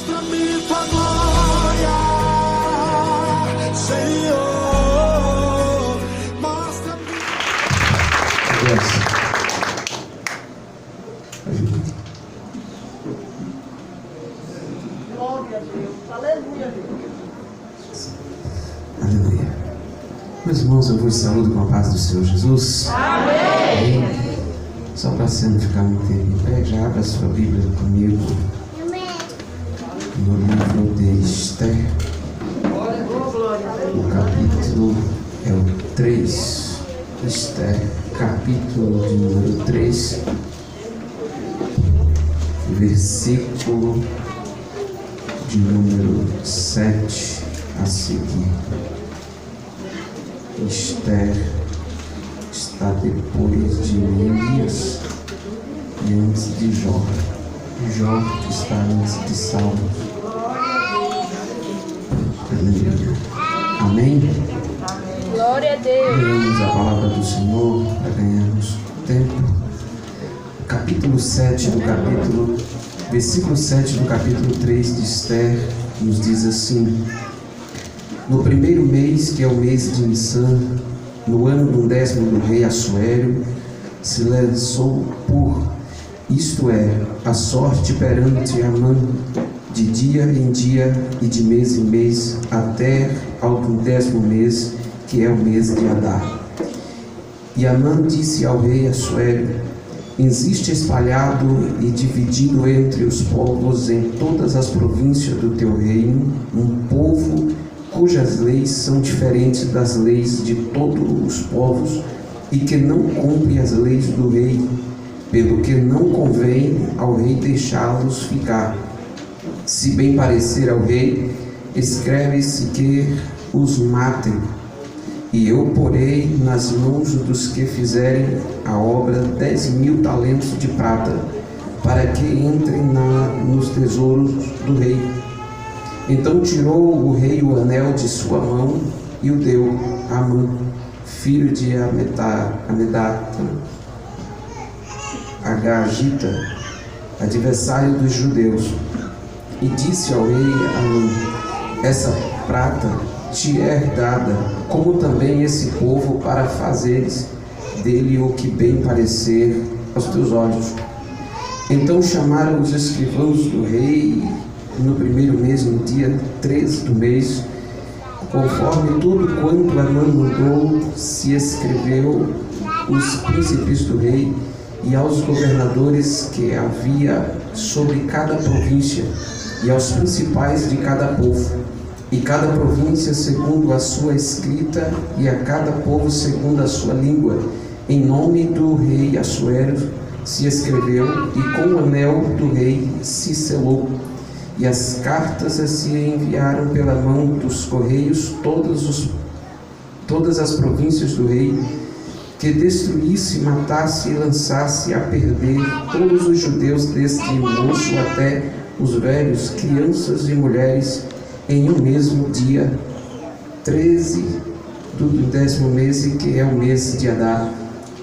Mostra-me tua glória, Senhor. Mostra-me. Glória a Deus. Aleluia. Aleluia. Meus irmãos, eu vos saúdo com a paz do Senhor Jesus. Amém. Só para você não ficar muito tempo em pé, já abra a sua Bíblia comigo no livro de Esther. O capítulo é o 3. Esther, capítulo de número 3, versículo de número 7 a seguir. Esther está depois de Elias e antes de Jó. Jó está antes de Saulo. Aleluia. Amém? Glória a Deus. Leamos a palavra do Senhor para ganharmos tempo. Capítulo 7 do capítulo, versículo 7 do capítulo 3 de Esther nos diz assim: no primeiro mês, que é o mês de Nissan, no ano do 10º do rei Assuero, se lançou por, isto é, a sorte perante Amã, de dia em dia e de mês em mês, até ao 10º mês, que é o mês de Adar. E Amã disse ao rei Assuero: existe espalhado e dividido entre os povos em todas as províncias do teu reino um povo cujas leis são diferentes das leis de todos os povos e que não cumpre as leis do rei, pelo que não convém ao rei deixá-los ficar. Se bem parecer ao rei, escreve-se que os matem, e eu porei nas mãos dos que fizerem a obra 10.000 talentos de prata, para que entrem nos tesouros do rei. Então tirou o rei o anel de sua mão e o deu a Amã, filho de Amedata, Agagita, adversário dos judeus, e disse ao rei Amã: essa prata te é dada, como também esse povo, para fazeres dele o que bem parecer aos teus olhos. Então chamaram os escrivãos do rei no primeiro mês, no dia 13 do mês, conforme tudo quanto Amã mandou, se escreveu os príncipes do rei e aos governadores que havia sobre cada província, e aos principais de cada povo, e cada província segundo a sua escrita, e a cada povo segundo a sua língua, em nome do rei Assuero se escreveu, e com o anel do rei se selou. E as cartas se enviaram pela mão dos correios todas as províncias do rei, que destruísse, matasse e lançasse a perder todos os judeus, desde o moço até os velhos, crianças e mulheres, em um mesmo dia, 13 do 10º mês, que é o mês de Adar,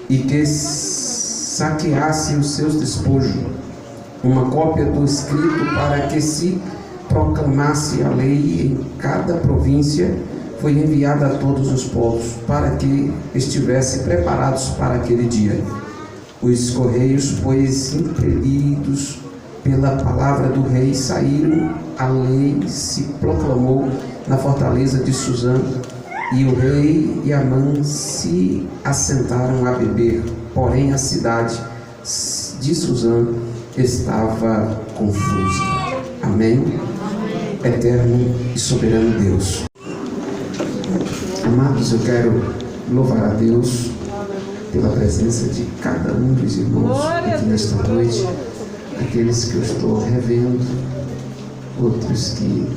e que saqueasse os seus despojos. Uma cópia do escrito, para que se proclamasse a lei em cada província, foi enviada a todos os povos, para que estivessem preparados para aquele dia. Os correios, pois, impelidos pela palavra do rei, saíram, a lei se proclamou na fortaleza de Suzã, e o rei e Amã se assentaram a beber, porém a cidade de Suzã estava confusa. Amém? Eterno e soberano Deus. Amados, eu quero louvar a Deus pela presença de cada um dos irmãos aqui nesta noite, aqueles que eu estou revendo, outros que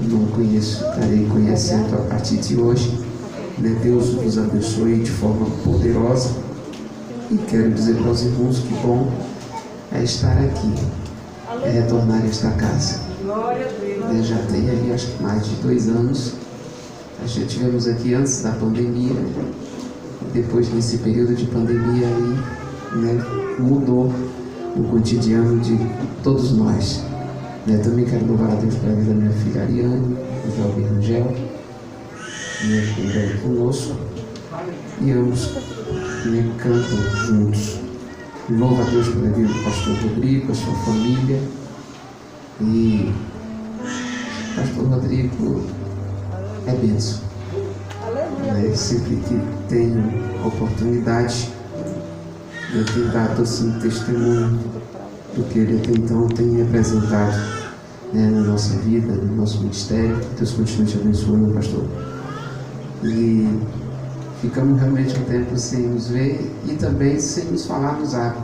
não conheço, estarei conhecendo a partir de hoje. Deus vos abençoe de forma poderosa, e quero dizer para os irmãos que bom é estar aqui, é retornar a esta casa. Já tem aí acho que mais de 2 anos. Já estivemos aqui antes da pandemia, depois nesse período de pandemia aí, mudou o cotidiano de todos nós, Também quero louvar a Deus pela vida da minha filha Ariane, do jovem Rangel, minha filha conosco, e ambos cantam juntos. Louvo a Deus pela vida do pastor Rodrigo, a sua família. E pastor Rodrigo é bênção. Sempre que tenho oportunidade, eu tenho dado assim testemunho do que ele até então tem representado, na nossa vida, no nosso ministério. Deus continue te abençoando, pastor. E ficamos realmente um tempo sem nos ver e também sem nos falar no zap,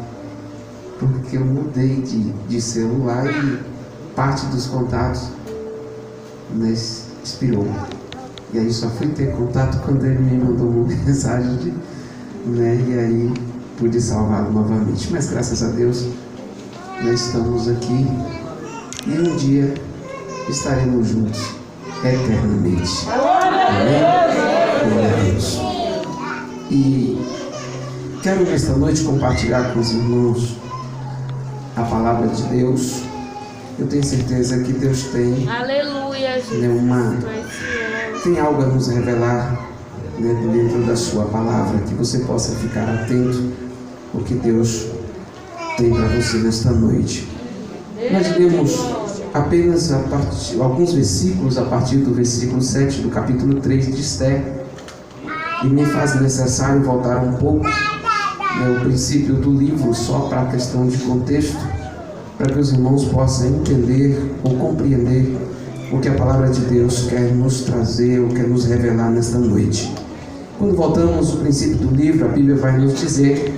porque eu mudei de celular e parte dos contatos expirou. E aí só fui ter contato quando ele me mandou uma mensagem, e aí pude salvá-lo novamente. Mas graças a Deus, nós estamos aqui e um dia estaremos juntos eternamente. Amém? Glória a Deus. E quero nesta noite compartilhar com os irmãos a palavra de Deus. Eu tenho certeza que Deus tem, Aleluia, tem algo a nos revelar, dentro da sua palavra, que você possa ficar atento ao que Deus tem para você nesta noite. Nós lemos apenas alguns versículos a partir do versículo 7 do capítulo 3 de Esther, e me faz necessário voltar um pouco o princípio do livro, só para a questão de contexto, para que os irmãos possam entender ou compreender o que a palavra de Deus quer nos trazer ou quer nos revelar nesta noite. Quando voltamos ao princípio do livro, a Bíblia vai nos dizer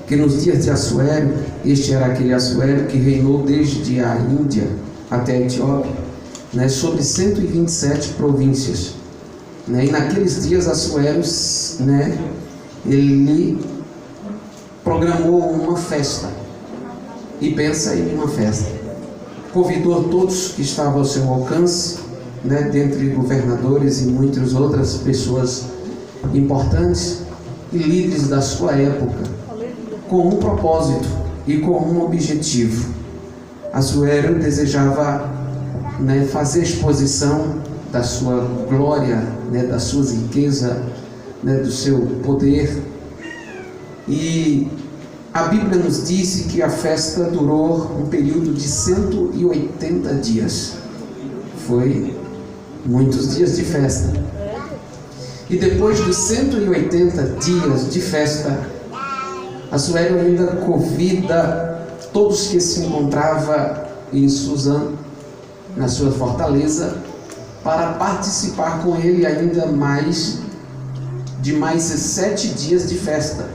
que nos dias de Assuero, este era aquele Assuero que reinou desde a Índia até a Etiópia, sobre 127 províncias. E naqueles dias Assuero, ele programou uma festa. E pensa em uma festa. Convidou todos que estavam ao seu alcance, dentre governadores e muitas outras pessoas importantes e líderes da sua época, com um propósito e com um objetivo. Assuero desejava fazer exposição da sua glória, da sua riqueza, do seu poder. E a Bíblia nos disse que a festa durou um período de 180 dias. Foi muitos dias de festa. E depois dos 180 dias de festa, Assuero ainda convida todos que se encontravam em Suzã, na sua fortaleza, para participar com ele ainda mais 7 dias de festa.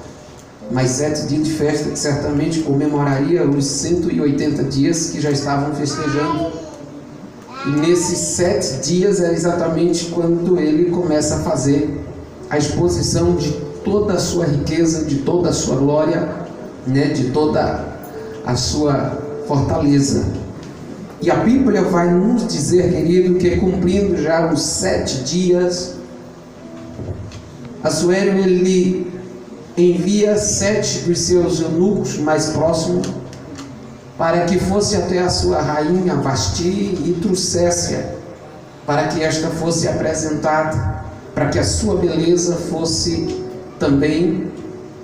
Mais 7 dias de festa que certamente comemoraria os 180 dias que já estavam festejando. E nesses 7 dias é exatamente quando ele começa a fazer a exposição de toda a sua riqueza, de toda a sua glória, de toda a sua fortaleza. E a Bíblia vai nos dizer, querido, que cumprindo já os 7 dias, Assuero ele envia 7 dos seus eunucos mais próximos para que fosse até a sua rainha Vasti e trouxesse-a, para que esta fosse apresentada, para que a sua beleza fosse também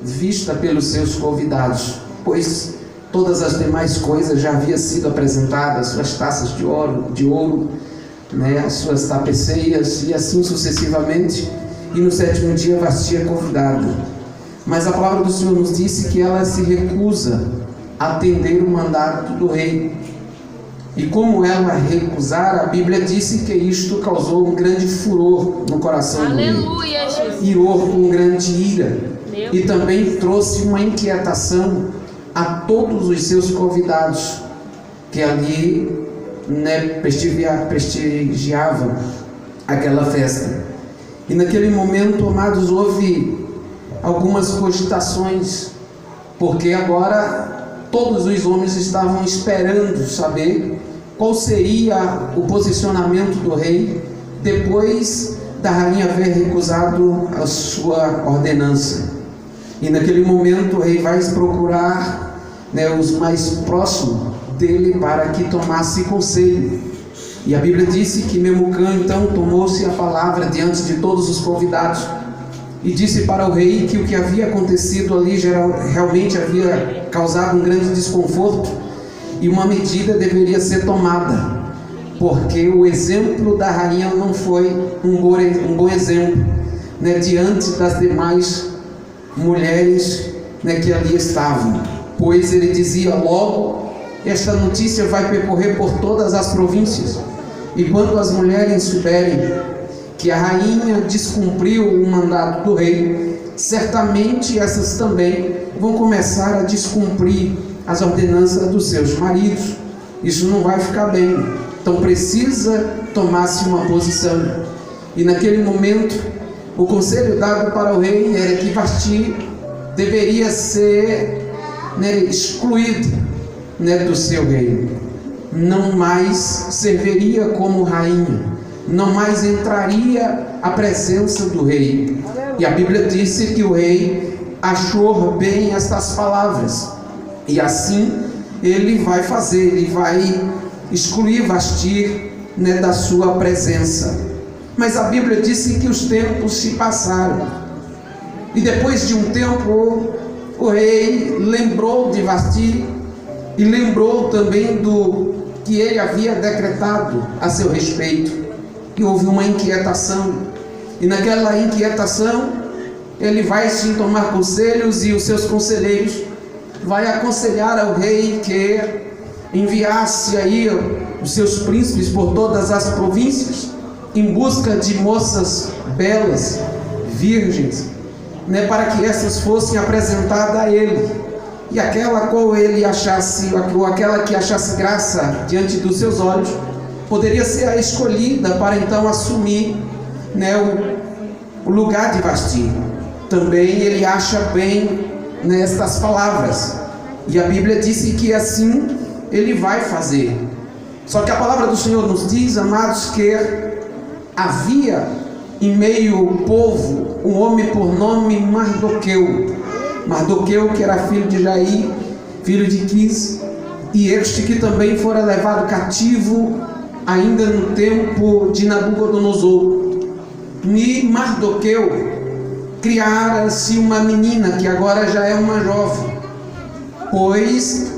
vista pelos seus convidados, pois todas as demais coisas já haviam sido apresentadas, suas taças de ouro, as suas tapeceiras e assim sucessivamente. E no 7º dia Vasti é convidada. Mas a palavra do Senhor nos disse que ela se recusa a atender o mandato do rei. E como ela recusara, a Bíblia disse que isto causou um grande furor no coração do rei. Irou com grande ira. E também trouxe uma inquietação a todos os seus convidados que ali prestigiavam aquela festa. E naquele momento, amados, houve algumas cogitações, porque agora todos os homens estavam esperando saber qual seria o posicionamento do rei depois da rainha haver recusado a sua ordenança. E naquele momento o rei vai procurar os mais próximos dele para que tomasse conselho. E a Bíblia disse que Memucã então tomou-se a palavra diante de todos os convidados e disse para o rei que o que havia acontecido ali realmente havia causado um grande desconforto e uma medida deveria ser tomada, porque o exemplo da rainha não foi um bom exemplo, né, diante das demais mulheres, né, que ali estavam. Pois ele dizia: logo esta notícia vai percorrer por todas as províncias, e quando as mulheres souberem que a rainha descumpriu o mandato do rei, certamente essas também vão começar a descumprir as ordenanças dos seus maridos. Isso não vai ficar bem. Então precisa tomar-se uma posição. E naquele momento, o conselho dado para o rei era que Vasti deveria ser, né, excluído, né, do seu reino. Não mais serviria como rainha, não mais entraria à presença do rei. E a Bíblia disse que o rei achou bem estas palavras, e assim ele vai fazer, ele vai excluir Vasti, né, da sua presença. Mas a Bíblia disse que os tempos se passaram, e depois de um tempo o rei lembrou de Vasti e lembrou também do que ele havia decretado a seu respeito, e houve uma inquietação. E naquela inquietação ele vai sim tomar conselhos, e os seus conselheiros vai aconselhar ao rei que enviasse aí os seus príncipes por todas as províncias em busca de moças belas, virgens, né, para que essas fossem apresentadas a ele, e aquela qual ele achasse, ou aquela que achasse graça diante dos seus olhos, poderia ser a escolhida para então assumir, né, o lugar de Vasti. Também ele acha bem nestas palavras, e a Bíblia disse que assim ele vai fazer. Só que a palavra do Senhor nos diz, amados, que havia em meio ao povo um homem por nome Mardoqueu, que era filho de Jair, filho de Quis, e este que também fora levado cativo ainda no tempo de Nabucodonosor. E Mardoqueu criara-se uma menina que agora já é uma jovem, pois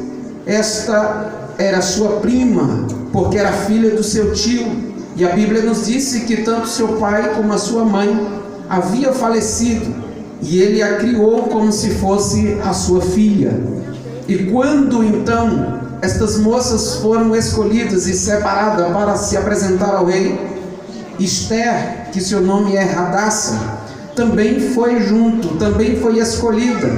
esta era sua prima, porque era filha do seu tio. E a Bíblia nos disse que tanto seu pai como a sua mãe havia falecido, e ele a criou como se fosse a sua filha. E quando então estas moças foram escolhidas e separadas para se apresentar ao rei, Esther, que seu nome é Hadassah, também foi junto, também foi escolhida.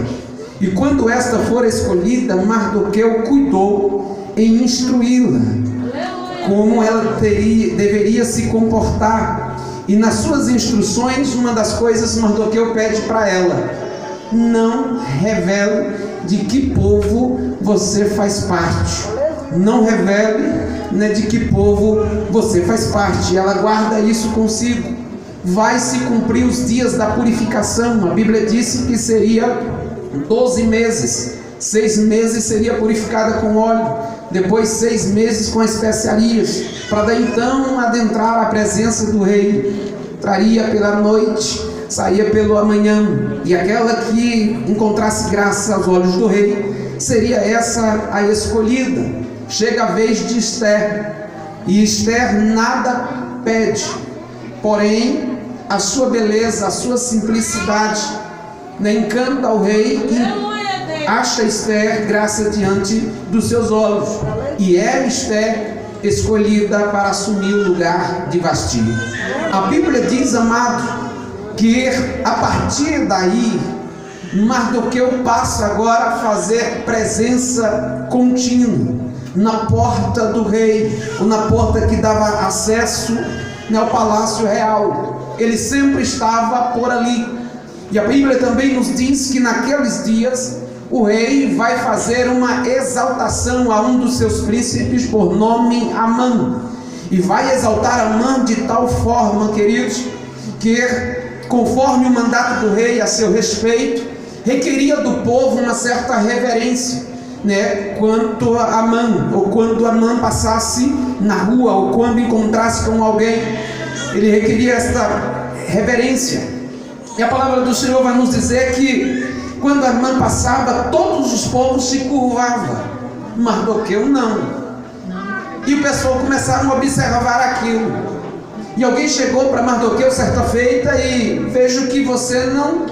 E quando esta for escolhida, Mardoqueu cuidou em instruí-la como ela deveria se comportar. E nas suas instruções, uma das coisas Mardoqueu pede para ela: não revele de que povo você faz parte. Não revele, né, de que povo você faz parte. Ela guarda isso consigo. Vai se cumprir os dias da purificação. A Bíblia disse que seria 12 meses. 6 meses seria purificada com óleo, depois 6 meses com especiarias, para daí então adentrar a presença do rei. Traria pela noite, saía pelo amanhã, e aquela que encontrasse graça aos olhos do rei seria essa a escolhida. Chega a vez de Esther, e Esther nada pede, porém a sua beleza, a sua simplicidade, né, encanta ao rei, e acha Esther graça diante dos seus olhos, e é Esther escolhida para assumir o lugar de Vasti. A Bíblia diz, amado, que a partir daí Mardoqueu passa agora a fazer presença contínua na porta do rei, ou na porta que dava acesso, né, ao palácio real. Ele sempre estava por ali. E a Bíblia também nos diz que naqueles dias o rei vai fazer uma exaltação a um dos seus príncipes por nome Amã, e vai exaltar Amã de tal forma, queridos, que conforme o mandato do rei a seu respeito, requeria do povo uma certa reverência, né, quanto a Amã, ou quando Amã passasse na rua, ou quando encontrasse com alguém, ele requeria esta reverência. E a palavra do Senhor vai nos dizer que quando Amã passava, todos os povos se curvavam, Mardoqueu não. E o pessoal começaram a observar aquilo. E alguém chegou para Mardoqueu certa feita e: vejo que você não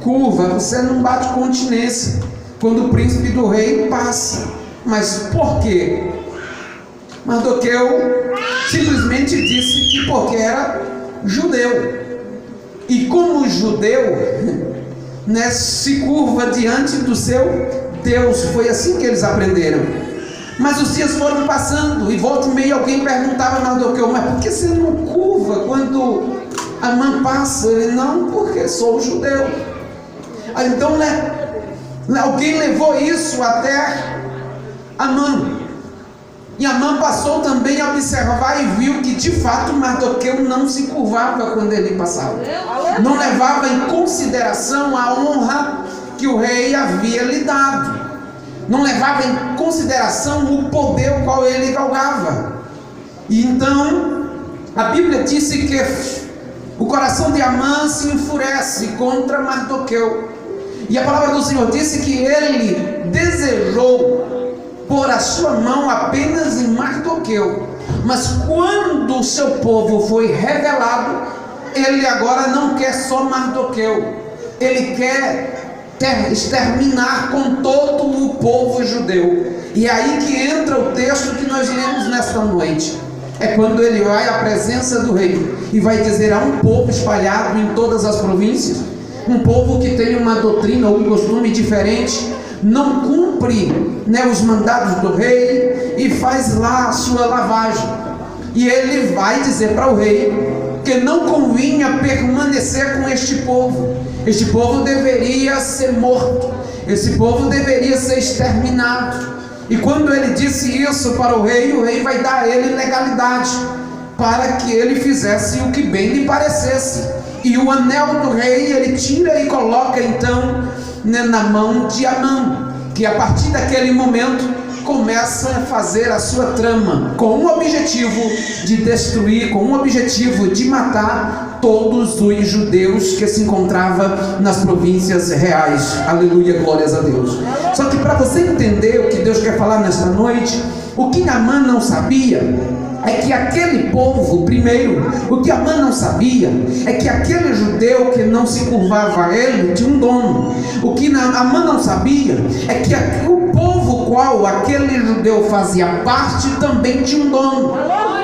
curva, você não bate continência quando o príncipe do rei passa. Mas por quê? Mardoqueu simplesmente disse que porque era judeu. E como judeu, né, se curva diante do seu Deus. Foi assim que eles aprenderam. Mas os dias foram passando e volta e meia alguém perguntava a Mardoqueu: mas por que você não curva quando Amã passa? Ele: não, porque sou judeu. Então, né, alguém levou isso até Amã. E Amã passou também a observar e viu que de fato Mardoqueu não se curvava quando ele passava. Não levava em consideração a honra que o rei havia lhe dado. Não levava em consideração o poder o qual ele galgava. E então a Bíblia disse que o coração de Amã se enfurece contra Mardoqueu. E a palavra do Senhor disse que ele desejou pôr a sua mão apenas em Mardoqueu. Mas quando o seu povo foi revelado, ele agora não quer só Mardoqueu. Ele quer exterminar com todo o povo judeu. E é aí que entra o texto que nós lemos nesta noite. É quando ele vai à presença do rei e vai dizer a um povo espalhado em todas as províncias, um povo que tem uma doutrina ou um costume diferente, não cumpre, né, os mandados do rei e faz lá a sua lavagem. E ele vai dizer para o rei que não convinha permanecer com este povo. Este povo deveria ser morto, esse povo deveria ser exterminado. E quando ele disse isso para o rei vai dar a ele legalidade para que ele fizesse o que bem lhe parecesse. E o anel do rei ele tira e coloca então, né, na mão de Amã, que a partir daquele momento começa a fazer a sua trama, com um objetivo de destruir, com um objetivo de matar todos os judeus que se encontravam nas províncias reais. Aleluia, glórias a Deus. Só que para você entender o que Deus quer falar nesta noite, o que Amã não sabia é que aquele povo, primeiro, o que Amã não sabia é que aquele judeu que não se curvava a ele tinha um dono. O que Amã não sabia é que o povo qual aquele judeu fazia parte também tinha um dono.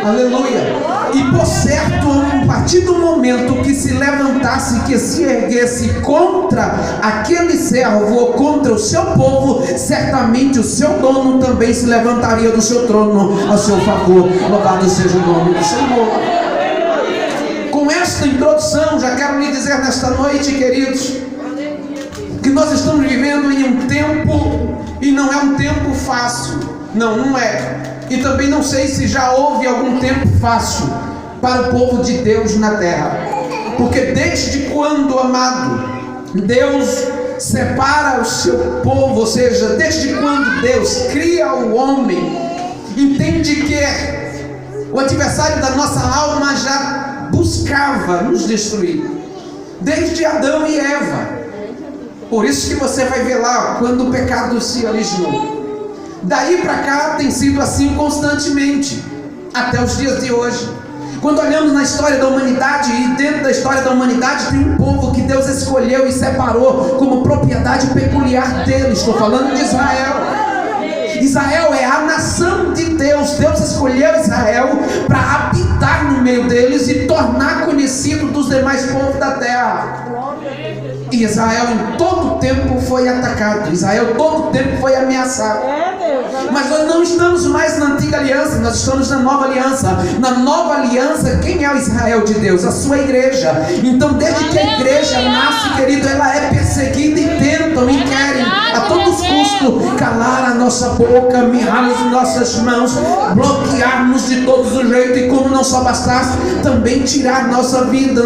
Aleluia. E por certo, a partir do momento que se levantasse, que se erguesse contra aquele servo ou contra o seu povo, certamente o seu dono também se levantaria do seu trono a seu favor. Louvado seja o nome do Senhor. Com esta introdução, já quero lhe dizer nesta noite, queridos, que nós estamos vivendo em um tempo, e não é um tempo fácil. Não é. E também não sei se já houve algum tempo fácil para o povo de Deus na terra. Porque desde quando, amado, Deus separa o seu povo, ou seja, desde quando Deus cria o homem, entende que o adversário da nossa alma já buscava nos destruir, desde Adão e Eva. Por isso que você vai ver lá, quando o pecado se originou. Daí para cá tem sido assim constantemente, até os dias de hoje. Quando olhamos na história da humanidade, e dentro da história da humanidade tem um povo que Deus escolheu e separou como propriedade peculiar dele. Estou falando de Israel. Israel é a nação de Deus. Deus escolheu Israel para habitar no meio deles e tornar conhecido dos demais povos da terra. E Israel em todo tempo foi atacado, Israel todo tempo foi ameaçado. Mas nós não estamos mais na antiga aliança, nós estamos na nova aliança. Na nova aliança, quem é o Israel de Deus? A sua igreja. Então desde que a igreja nasce, querido, ela é perseguida e tentam e querem a todos custos calar a nossa boca, mirrar as nossas mãos, bloquear-nos de todos os jeitos, e como não só bastasse, também tirar nossa vida,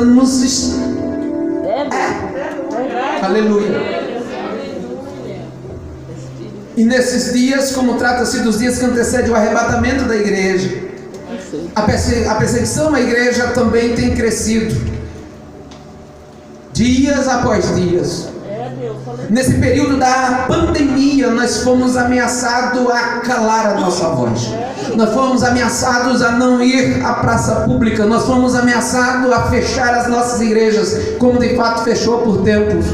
Aleluia. E nesses dias, como trata-se dos dias que antecedem o arrebatamento da igreja, a perseguição à igreja também tem crescido, dias após dias. Nesse período da pandemia, nós fomos ameaçados a calar a nossa voz. Nós fomos ameaçados a não ir à praça pública. Nós fomos ameaçados a fechar as nossas igrejas, como de fato fechou por tempos.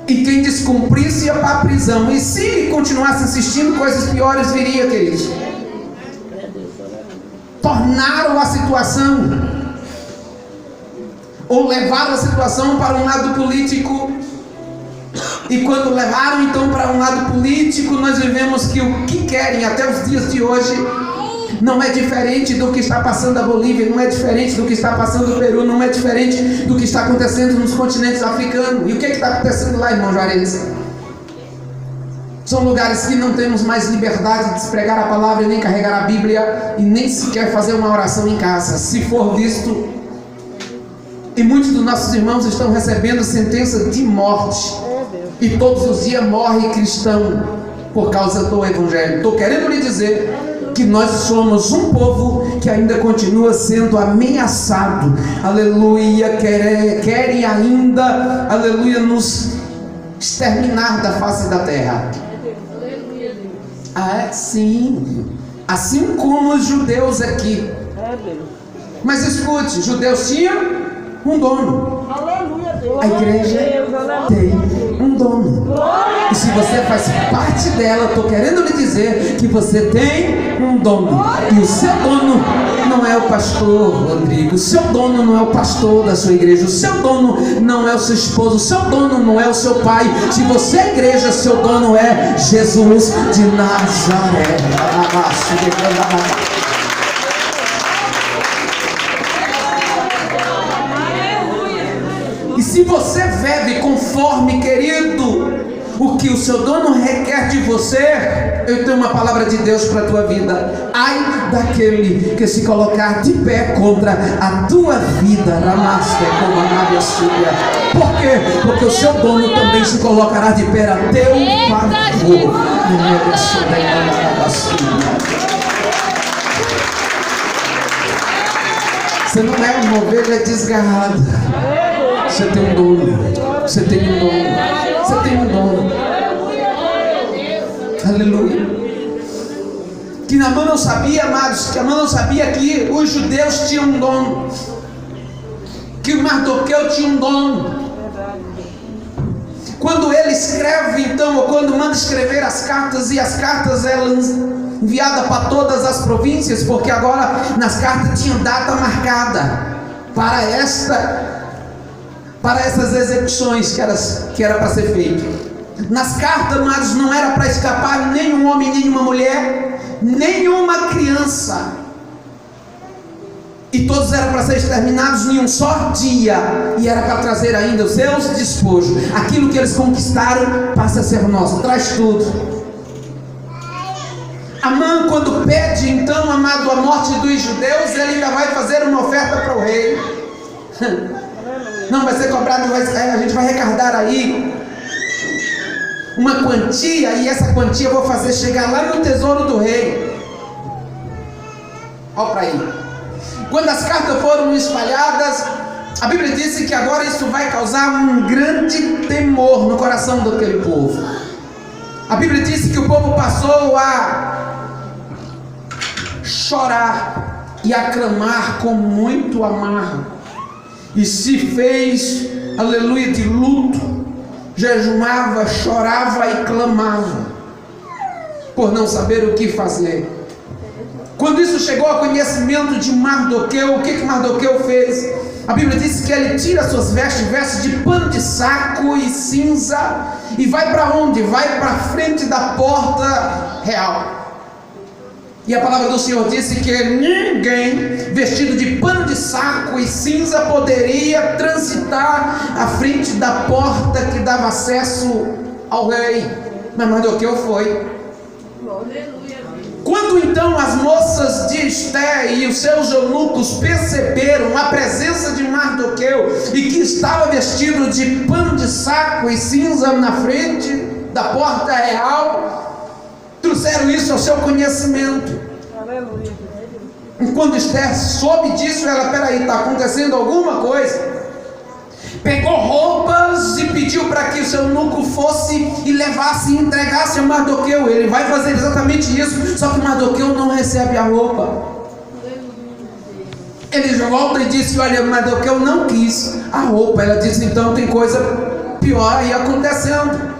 E quem descumprisse ia para a prisão. E se continuasse insistindo, coisas piores viriam, queridos. Tornaram a situação, ou levaram a situação para um lado político. E quando levaram então para um lado político, nós vivemos que o que querem até os dias de hoje não é diferente do que está passando a Bolívia, não é diferente do que está passando o Peru, não é diferente do que está acontecendo nos continentes africanos. E o que está acontecendo lá, irmão Juarez? São lugares que não temos mais liberdade de pregar a palavra e nem carregar a Bíblia e nem sequer fazer uma oração em casa, se for visto. E muitos dos nossos irmãos estão recebendo sentença de morte. E todos os dias morre cristão por causa do Evangelho. Estou querendo lhe dizer que nós somos um povo que ainda continua sendo ameaçado. Aleluia. Querem ainda, aleluia, nos exterminar da face da terra. Ah, sim. Assim como os judeus aqui. Mas escute, judeus tinham um dono. A igreja tem um dono. E se você faz parte dela, estou querendo lhe dizer que você tem um dono. E o seu dono não é o pastor Rodrigo. O seu dono não é o pastor da sua igreja. O seu dono não é o seu esposo. O seu dono não é o seu pai. Se você é igreja, seu dono é Jesus de Nazaré. E se você vive conforme, querido, o que o seu dono requer de você, eu tenho uma palavra de Deus para a tua vida. Ai daquele que se colocar de pé contra a tua vida. Por quê? Porque o seu dono também se colocará de pé a teu favor. Você não é uma ovelha desgarrada. Você tem um dono. Você tem um dono. Você tem um dono. Aleluia. Que Naamã não sabia, amados, que Naamã não sabia que os judeus tinham um dono. Que o Mardoqueu tinha um dono. Quando ele escreve, então, ou quando manda escrever as cartas, e as cartas elas enviadas para todas as províncias, porque agora nas cartas tinha data marcada para essas execuções que era para ser feito. Nas cartas, mas não era para escapar nenhum homem, nenhuma mulher, nenhuma criança. E todos eram para ser exterminados em um só dia. E era para trazer ainda os seus despojos. Aquilo que eles conquistaram passa a ser nosso. Traz tudo. Amã, quando pede, então, amado, a morte dos judeus, ele ainda vai fazer uma oferta para o rei. Não vai ser cobrado, a gente vai arrecadar aí uma quantia, e essa quantia eu vou fazer chegar lá no tesouro do rei. Olha para aí. Quando as cartas foram espalhadas, a Bíblia disse que agora isso vai causar um grande temor no coração daquele povo. A Bíblia disse que o povo passou a chorar e a clamar com muito amargo, e se fez, aleluia, de luto, jejumava, chorava e clamava, por não saber o que fazer. Quando isso chegou ao conhecimento de Mardoqueu, o que Mardoqueu fez? A Bíblia diz que ele tira suas vestes de pano de saco e cinza, e vai para onde? Vai para a frente da porta real. E a palavra do Senhor disse que ninguém vestido de pano de saco e cinza poderia transitar à frente da porta que dava acesso ao rei. Mas Mardoqueu foi. Quando então as moças de Esté e os seus eunucos perceberam a presença de Mardoqueu e que estava vestido de pano de saco e cinza na frente da porta real, trouxeram isso ao seu conhecimento. Aleluia. E quando Esther soube disso, ela, peraí, está acontecendo alguma coisa. Pegou roupas e pediu para que o seu eunuco fosse e levasse e entregasse a Mardoqueu. Ele vai fazer exatamente isso, só que Mardoqueu não recebe a roupa. Ele volta e disse: olha, Mardoqueu não quis a roupa. Ela disse: então tem coisa pior aí acontecendo.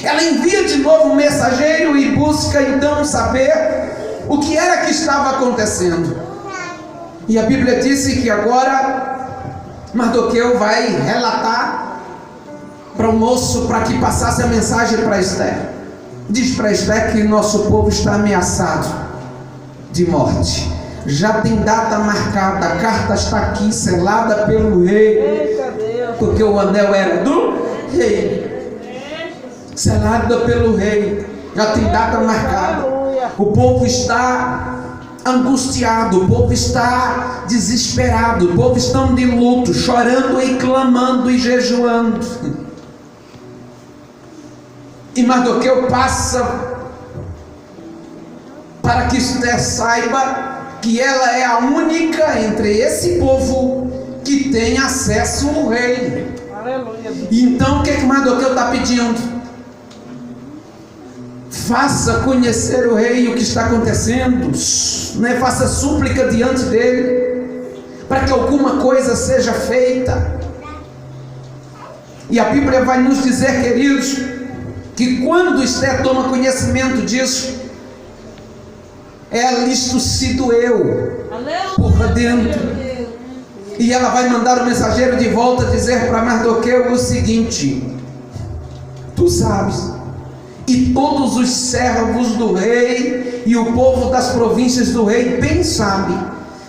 Ela envia de novo um mensageiro e busca então saber o que era que estava acontecendo. E a Bíblia disse que agora Mardoqueu vai relatar para o moço para que passasse a mensagem para Esther. Diz para Esther que nosso povo está ameaçado de morte. Já tem data marcada, a carta está aqui selada pelo rei, porque o anel era do rei, selada pelo rei, já tem data marcada. O povo está angustiado, o povo está desesperado, o povo está de luto, chorando e clamando e jejuando. E Mardoqueu passa para que Esther saiba que ela é a única entre esse povo que tem acesso ao rei. Aleluia. Então o que Mardoqueu está pedindo? Faça conhecer o rei o que está acontecendo, né? Faça súplica diante dele, para que alguma coisa seja feita. E a Bíblia vai nos dizer, queridos, que quando Esther toma conhecimento disso, ela isto se doeu por dentro, e ela vai mandar o mensageiro de volta dizer para Mardoqueu o seguinte: tu sabes, e todos os servos do rei e o povo das províncias do rei bem sabem,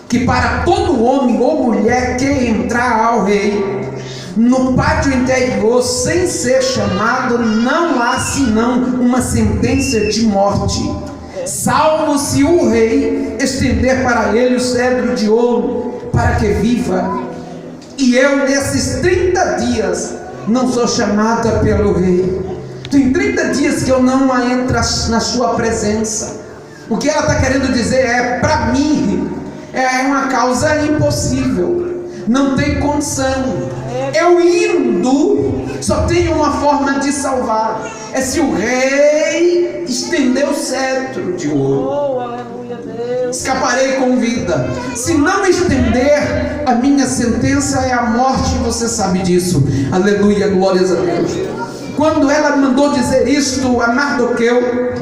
que para todo homem ou mulher que entrar ao rei no pátio interior sem ser chamado, não há senão uma sentença de morte, salvo se o rei estender para ele o cetro de ouro para que viva. E eu nesses 30 dias não sou chamada pelo rei. Tem 30 dias que eu não entro na sua presença. O que ela está querendo dizer é: para mim é uma causa impossível, não tem condição. Eu indo só tem uma forma de salvar, é se o rei estender o cetro de ouro. Oh, aleluia, Deus. Escaparei com vida. Se não estender, a minha sentença é a morte, você sabe disso. Aleluia, glórias a Deus. Quando ela mandou dizer isto a Mardoqueu,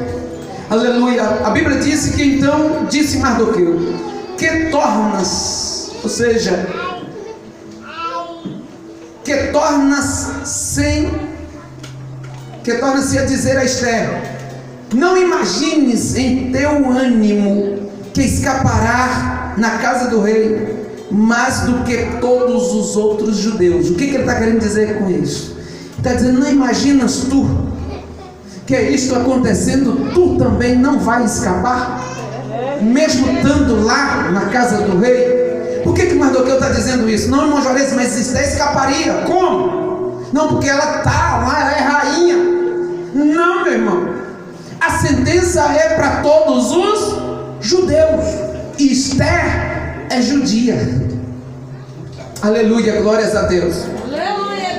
aleluia, a Bíblia disse que então disse Mardoqueu: que tornas, ou seja, que torna-se a dizer a Esther: não imagines em teu ânimo que escapará na casa do rei mais do que todos os outros judeus. O que ele está querendo dizer com isso? Está dizendo: não imaginas tu que isto acontecendo, tu também não vai escapar, mesmo estando lá na casa do rei? Por que Mardoqueu está dizendo isso? Não, irmão Juarez, mas Esther escaparia. Como? Não, porque ela está lá, ela é rainha. Não, meu irmão, a sentença é para todos os judeus, e Esther é judia. Aleluia, glórias a Deus.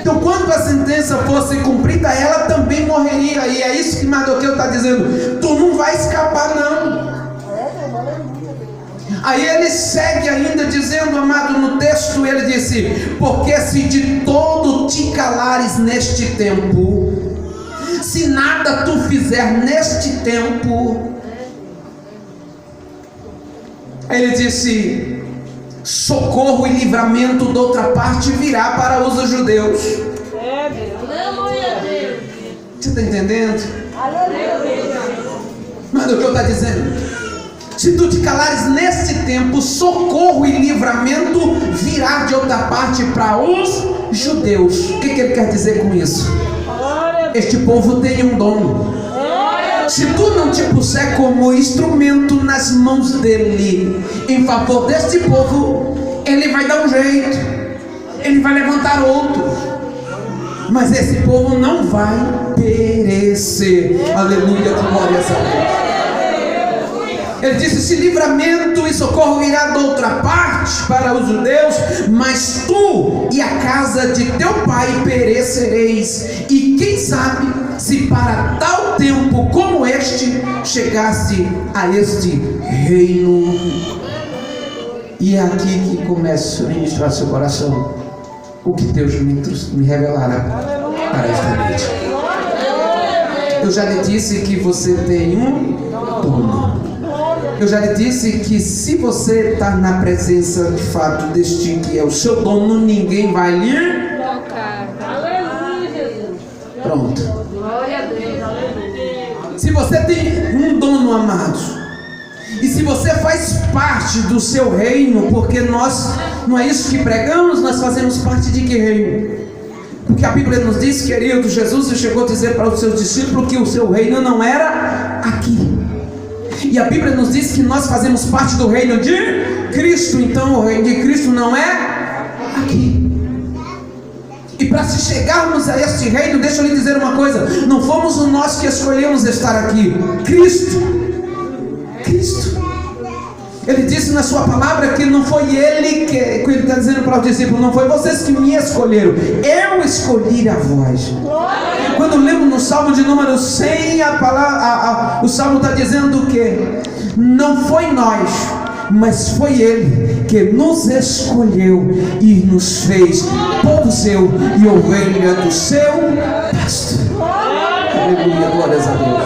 Então, quando a sentença fosse cumprida, ela também morreria. E é isso que Mardoqueu está dizendo: tu não vai escapar, não. Aí ele segue ainda dizendo, amado, no texto ele disse: porque se de todo te calares neste tempo, se nada tu fizer neste tempo, aí ele disse: socorro e livramento de outra parte virá para os judeus. Aleluia, Deus. Você está entendendo? Aleluia. Mas o que eu estou dizendo? Se tu te calares nesse tempo, socorro e livramento virá de outra parte para os judeus. O que ele quer dizer com isso? Este povo tem um dom. Se tu não te puser como instrumento nas mãos dele, em favor deste povo, ele vai dar um jeito, ele vai levantar outros, mas esse povo não vai perecer. Aleluia, glórias a Deus. Ele disse: se livramento e socorro irá de outra parte para os judeus, mas tu e a casa de teu pai perecereis. E quem sabe se para tal tempo como este chegasse a este reino. E é aqui que começo a ministrar seu coração o que Deus me revelará para esta noite. Eu já lhe disse que você tem um dono. Eu já lhe disse que se você está na presença de fato deste que é o seu dono, ninguém vai lhe Tocar. Aleluia, Jesus. Pronto. Glória a Deus. Aleluia. Se você tem um dono, amado, e se você faz parte do seu reino, porque nós, não é isso que pregamos, nós fazemos parte de que reino? Porque a Bíblia nos diz, querido, Jesus chegou a dizer para os seus discípulos que o seu reino não era aqui. E a Bíblia nos diz que nós fazemos parte do reino de Cristo. Então o reino de Cristo não é aqui. E para se chegarmos a este reino, deixa eu lhe dizer uma coisa: não fomos nós que escolhemos estar aqui. Cristo. Ele disse na sua palavra que não foi ele que ele está dizendo para os discípulos: não foi vocês que me escolheram, eu escolhi a vós. Quando lemos no Salmo de número 100, o Salmo está dizendo que não foi nós, mas foi ele que nos escolheu e nos fez povo seu e ovelha do seu pasto. Aleluia, glórias a Deus.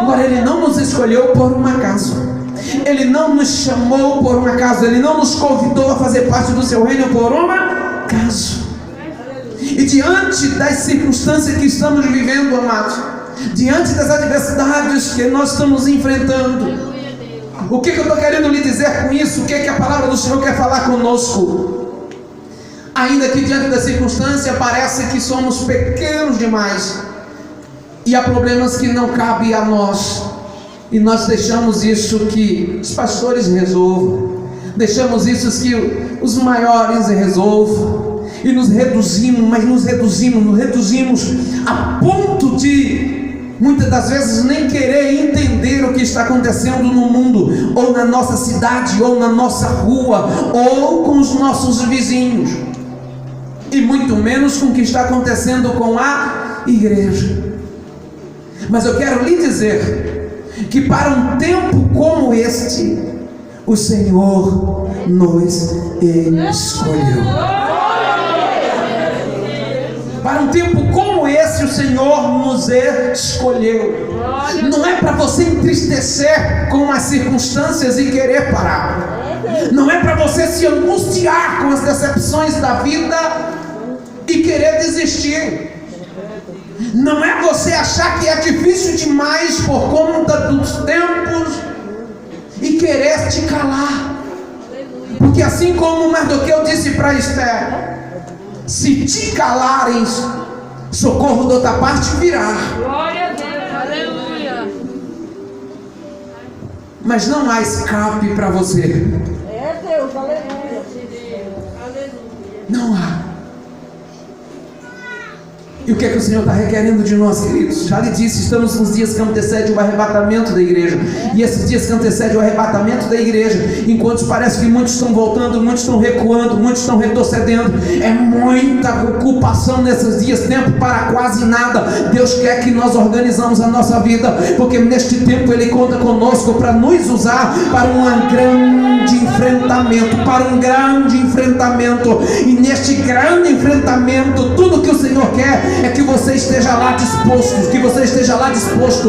Agora, ele não nos escolheu por um acaso, ele não nos chamou por um acaso, ele não nos convidou a fazer parte do seu reino por um acaso. E diante das circunstâncias que estamos vivendo, amados, diante das adversidades que nós estamos enfrentando, o que eu estou querendo lhe dizer com isso? O que a palavra do Senhor quer falar conosco? Ainda que diante da circunstância parece que somos pequenos demais, e há problemas que não cabem a nós, e nós deixamos isso que os pastores resolvam, deixamos isso que os maiores resolvam, e nos reduzimos a ponto de muitas das vezes nem querer entender o que está acontecendo no mundo, ou na nossa cidade, ou na nossa rua, ou com os nossos vizinhos, e muito menos com o que está acontecendo com a igreja. Mas eu quero lhe dizer que para um tempo como este, o Senhor nos escolheu. Para um tempo como esse, o Senhor nos escolheu. Não é para você entristecer com as circunstâncias e querer parar. Não é para você se angustiar com as decepções da vida e querer desistir. Não é você achar que é difícil demais por conta dos tempos e querer te calar. Porque assim como Mardoqueu disse para Esther: se te calares, socorro de outra parte virá. Glória a Deus. Aleluia. Mas não há escape para você. É Deus. Aleluia. Não há. E o que é que o Senhor está requerendo de nós, queridos? Já lhe disse, estamos nos dias que antecedem o arrebatamento da igreja. E esses dias que antecedem o arrebatamento da igreja, enquanto parece que muitos estão voltando, muitos estão recuando, muitos estão retrocedendo, é muita ocupação nesses dias, tempo para quase nada. Deus quer que nós organizamos a nossa vida, porque neste tempo Ele conta conosco para nos usar para um grande enfrentamento, e neste grande enfrentamento, tudo que o Senhor quer é que você esteja lá disposto,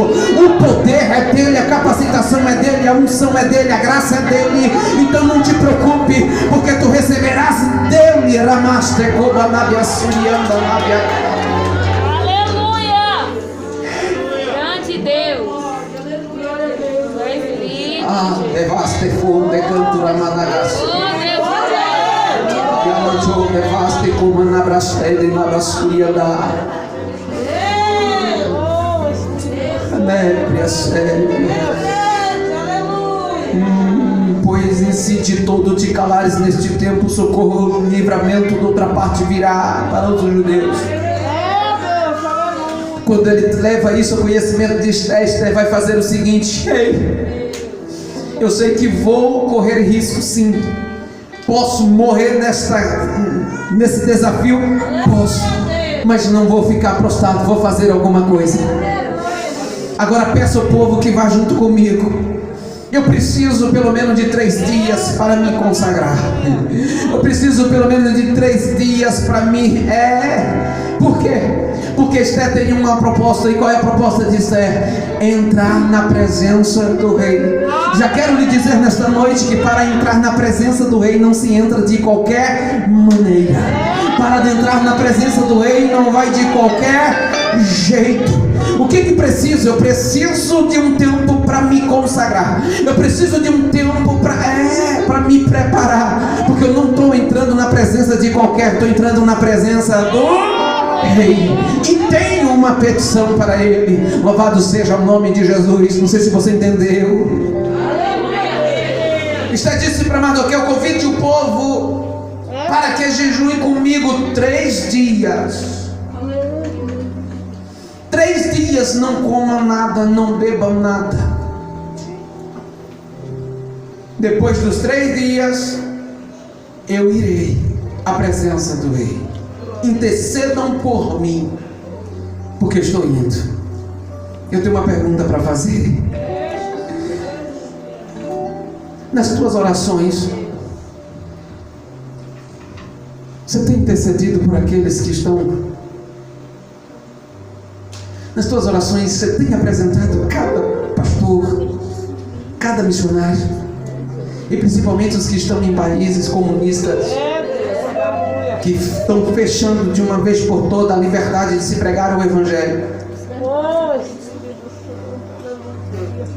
o poder é dele, a capacitação é dele, a unção é dele, a graça é dele. Então não te preocupe, porque tu receberás dele. Aleluia. Grande Deus. Ah, levaste funde cantura managas. Levaste como na brastede na brascuria da. sempre a sério. Pois em si de todo te calares neste tempo, socorro, livramento de outra parte virá para os judeus. Quando ele leva isso ao conhecimento de Esther, Esther vai fazer o seguinte: ei, eu sei que vou correr risco, sim. Posso morrer nesse desafio? Posso, mas não vou ficar prostrado, vou fazer alguma coisa. Agora peço ao povo que vá junto comigo. Eu preciso pelo menos de 3 dias para me consagrar. Eu preciso pelo menos de 3 dias para me... Por quê? Porque Esther tem uma proposta. E qual é a proposta de Esther? Entrar na presença do rei. Já quero lhe dizer nesta noite que para entrar na presença do rei não se entra de qualquer maneira. Para entrar na presença do rei não vai de qualquer jeito. O que preciso? Eu preciso de um tempo para me consagrar. Eu preciso de um tempo para me preparar. Porque eu não estou entrando na presença de qualquer, estou entrando na presença do rei. E tenho uma petição para ele. Louvado seja o nome de Jesus. Não sei se você entendeu. Esther disse para Mardoqueu: convide o povo para que jejue comigo 3 dias. 3 dias não comam nada, não bebam nada. Depois dos 3 dias, eu irei à presença do rei. Intercedam por mim, porque estou indo. Eu tenho uma pergunta para fazer. Nas tuas orações, você tem intercedido por aqueles que estão... Nas tuas orações, você tem apresentado cada pastor, cada missionário, e principalmente os que estão em países comunistas, que estão fechando de uma vez por toda a liberdade de se pregar o Evangelho.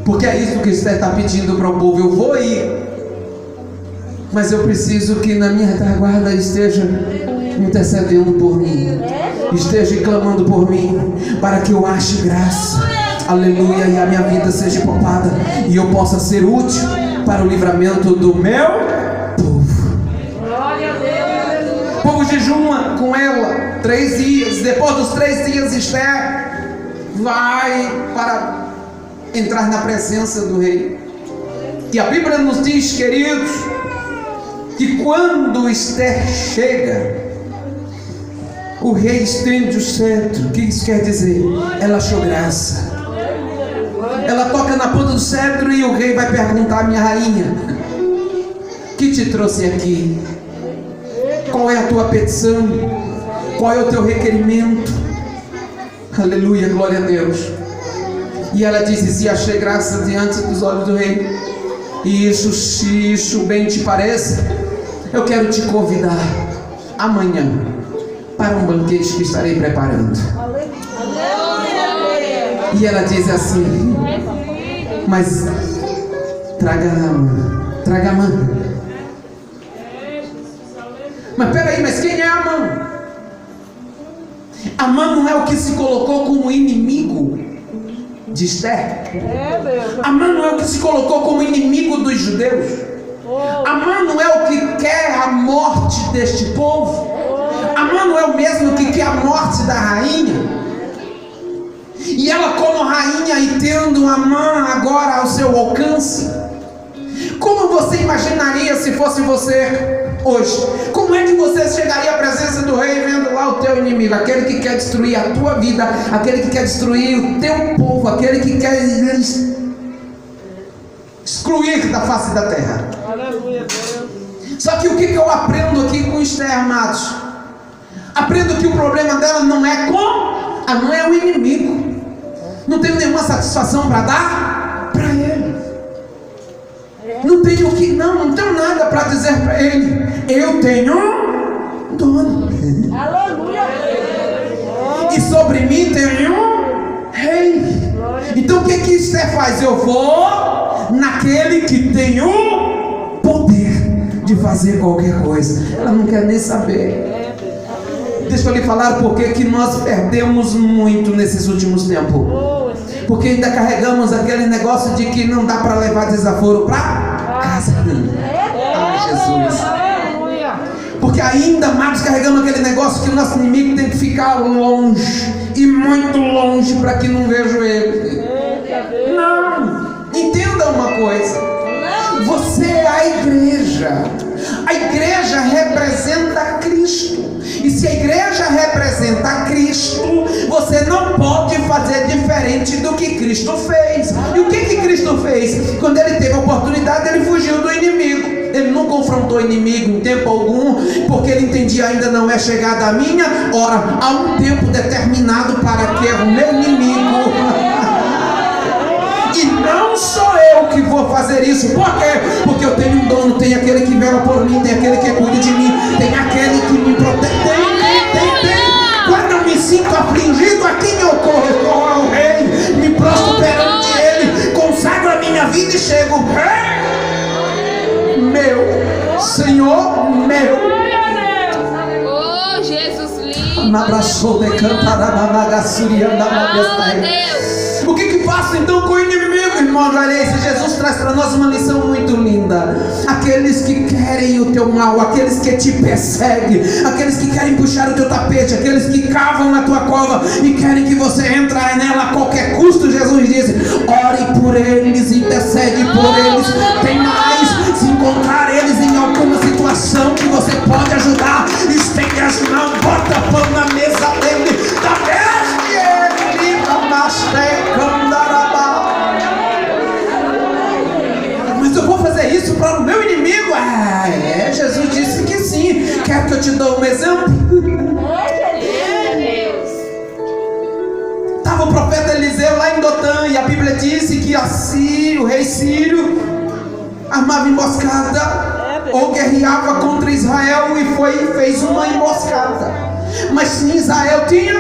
Porque é isso que Esther está pedindo para o povo. Eu vou ir, mas eu preciso que na minha retaguarda esteja intercedendo por mim, esteja clamando por mim, para que eu ache graça, aleluia, e a minha vida seja poupada e eu possa ser útil para o livramento do meu povo. O povo jejuma com ela 3 dias. Depois dos 3 dias, Esther vai para entrar na presença do rei. E a Bíblia nos diz, queridos, que quando Esther chega, o rei estende o cetro. O que isso quer dizer? Ela achou graça. Ela toca na ponta do cetro e o rei vai perguntar: minha rainha, que te trouxe aqui? Qual é a tua petição? Qual é o teu requerimento? Aleluia, glória a Deus. E ela disse: se achei graça diante dos olhos do rei, e isso, se isso bem te parece, eu quero te convidar amanhã para um banquete que estarei preparando. E ela diz assim: mas traga a mão. Mas peraí, mas quem é Amã? Amã não é o que se colocou como inimigo de Esther? Amã não é o que se colocou como inimigo dos judeus? Amã não é o que quer a morte deste povo? Amã não é o mesmo que quer a morte da rainha? E ela, como rainha e tendo Amã agora ao seu alcance, como você imaginaria se fosse você hoje? Como é que você chegaria à presença do rei vendo lá o teu inimigo, aquele que quer destruir a tua vida, aquele que quer destruir o teu povo, aquele que quer excluir da face da terra? Só que o que eu aprendo aqui com Esther, amados? Aprendo que o problema dela não é não é o inimigo. Não tenho nenhuma satisfação para dar para ele. Não tenho não tenho nada para dizer para ele. Eu tenho um dono. Aleluia. E sobre mim tem um rei. Então o que Esther faz? Eu vou naquele que tem o poder de fazer qualquer coisa. Ela não quer nem saber. Deixa eu lhe falar por que nós perdemos muito nesses últimos tempos. Porque ainda carregamos aquele negócio de que não dá para levar desaforo para casa. Ai, Jesus. Porque ainda, amados, carregamos aquele negócio que o nosso inimigo tem que ficar longe, e muito longe, para que não veja ele. Não. Entenda uma coisa. Você é a igreja. A igreja representa Cristo. E se a igreja representa Cristo, você não pode fazer diferente do que Cristo fez. E o que Cristo fez? Quando ele teve a oportunidade, ele fugiu do inimigo. Ele não confrontou o inimigo em tempo algum, porque ele entendia: ainda não é chegada a minha hora. Há um tempo determinado para que o meu inimigo... E não sou eu que vou fazer isso. Por quê? Porque eu tenho um dono. Tem aquele que vela por mim, tem aquele que cuida de mim, tem aquele que me protege. Tem. Quando eu me sinto afligido, a quem eu corro? Eu corro ao rei, me prostro perante ele, consagro a minha vida e chego: rei meu, Senhor meu. Oh, Jesus lindo. Me abraçou de cantar na magaçuria da Deus. O que faço então com o inimigo, irmão? Olha isso, Jesus traz para nós uma lição muito linda. Aqueles que querem o teu mal, aqueles que te perseguem, aqueles que querem puxar o teu tapete, aqueles que cavam na tua cova e querem que você entre nela a qualquer custo, Jesus disse: ore por eles, intercede por eles. Tem mais, se encontrar eles em alguma situação que você pode ajudar, estende as mãos, bota pão na mesa dele, da veste ele, mas eu vou fazer isso para o meu inimigo? Jesus disse que sim. Quer que eu te dê um exemplo? Estava o profeta Eliseu lá em Dotã, e a Bíblia disse que o rei Sírio armava emboscada, ou guerreava contra Israel, e fez uma emboscada. Mas sim, Israel tinha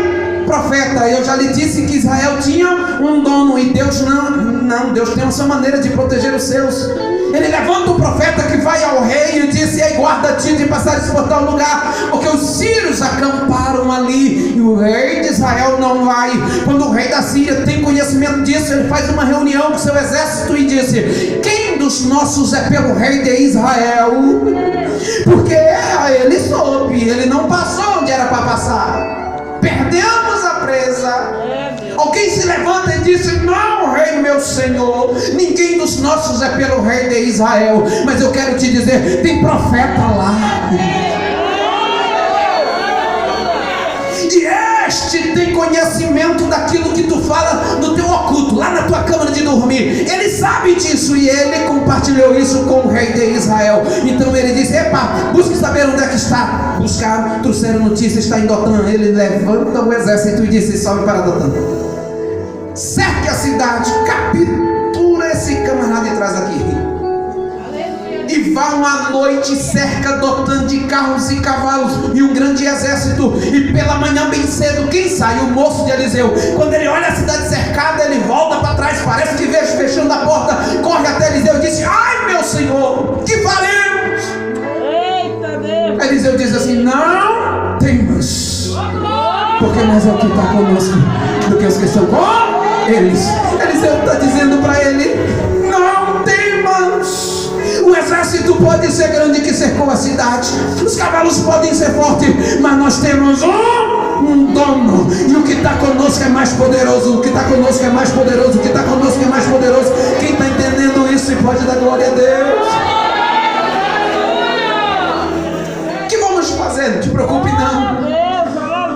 profeta. Eu já lhe disse que Israel tinha um dono, e Deus não, Deus tem a sua maneira de proteger os seus. Ele levanta o profeta que vai ao rei e disse: ei, guarda-te de passar por tal lugar, porque os sírios acamparam ali, e o rei de Israel não vai. Quando o rei da Síria tem conhecimento disso, ele faz uma reunião com seu exército e disse: quem dos nossos é pelo rei de Israel? Porque ele soube, ele não passou onde era para passar. Perdemos a presa. Alguém se levanta e diz: não, rei meu senhor, ninguém dos nossos é pelo rei de Israel. Mas eu quero te dizer, tem profeta lá, e este tem conhecimento daquilo que tu fala no teu oculto, lá na tua câmara de dormir. Ele sabe disso, e ele compartilhou isso com o rei de Israel. Então ele disse: epa, busque saber onde é que está. Buscaram, trouxeram notícia, está em Dotã. Ele levanta o exército e disse: sobe para Dotã, cerque a cidade, captura esse camarada de trás aqui, e vão à noite, cerca Dotã de carros e cavalos e um grande exército. E pela manhã bem cedo, quem sai? O moço de Eliseu. Quando ele olha a cidade cercada, ele volta para trás, parece que vê fechando a porta, corre até Eliseu e disse: ai meu senhor, que faremos? Eita Deus. Eliseu diz assim: não temas, porque mais é o que está conosco do que os que estão com eles. Eliseu está dizendo para ele: não temas. O exército pode ser grande que cercou a cidade, os cavalos podem ser fortes, mas nós temos um dono, e o que está conosco é mais poderoso. O que está conosco é mais poderoso. O que está conosco é mais poderoso. Quem está entendendo isso e pode dar glória a Deus? O que vamos fazer? Não te preocupe não.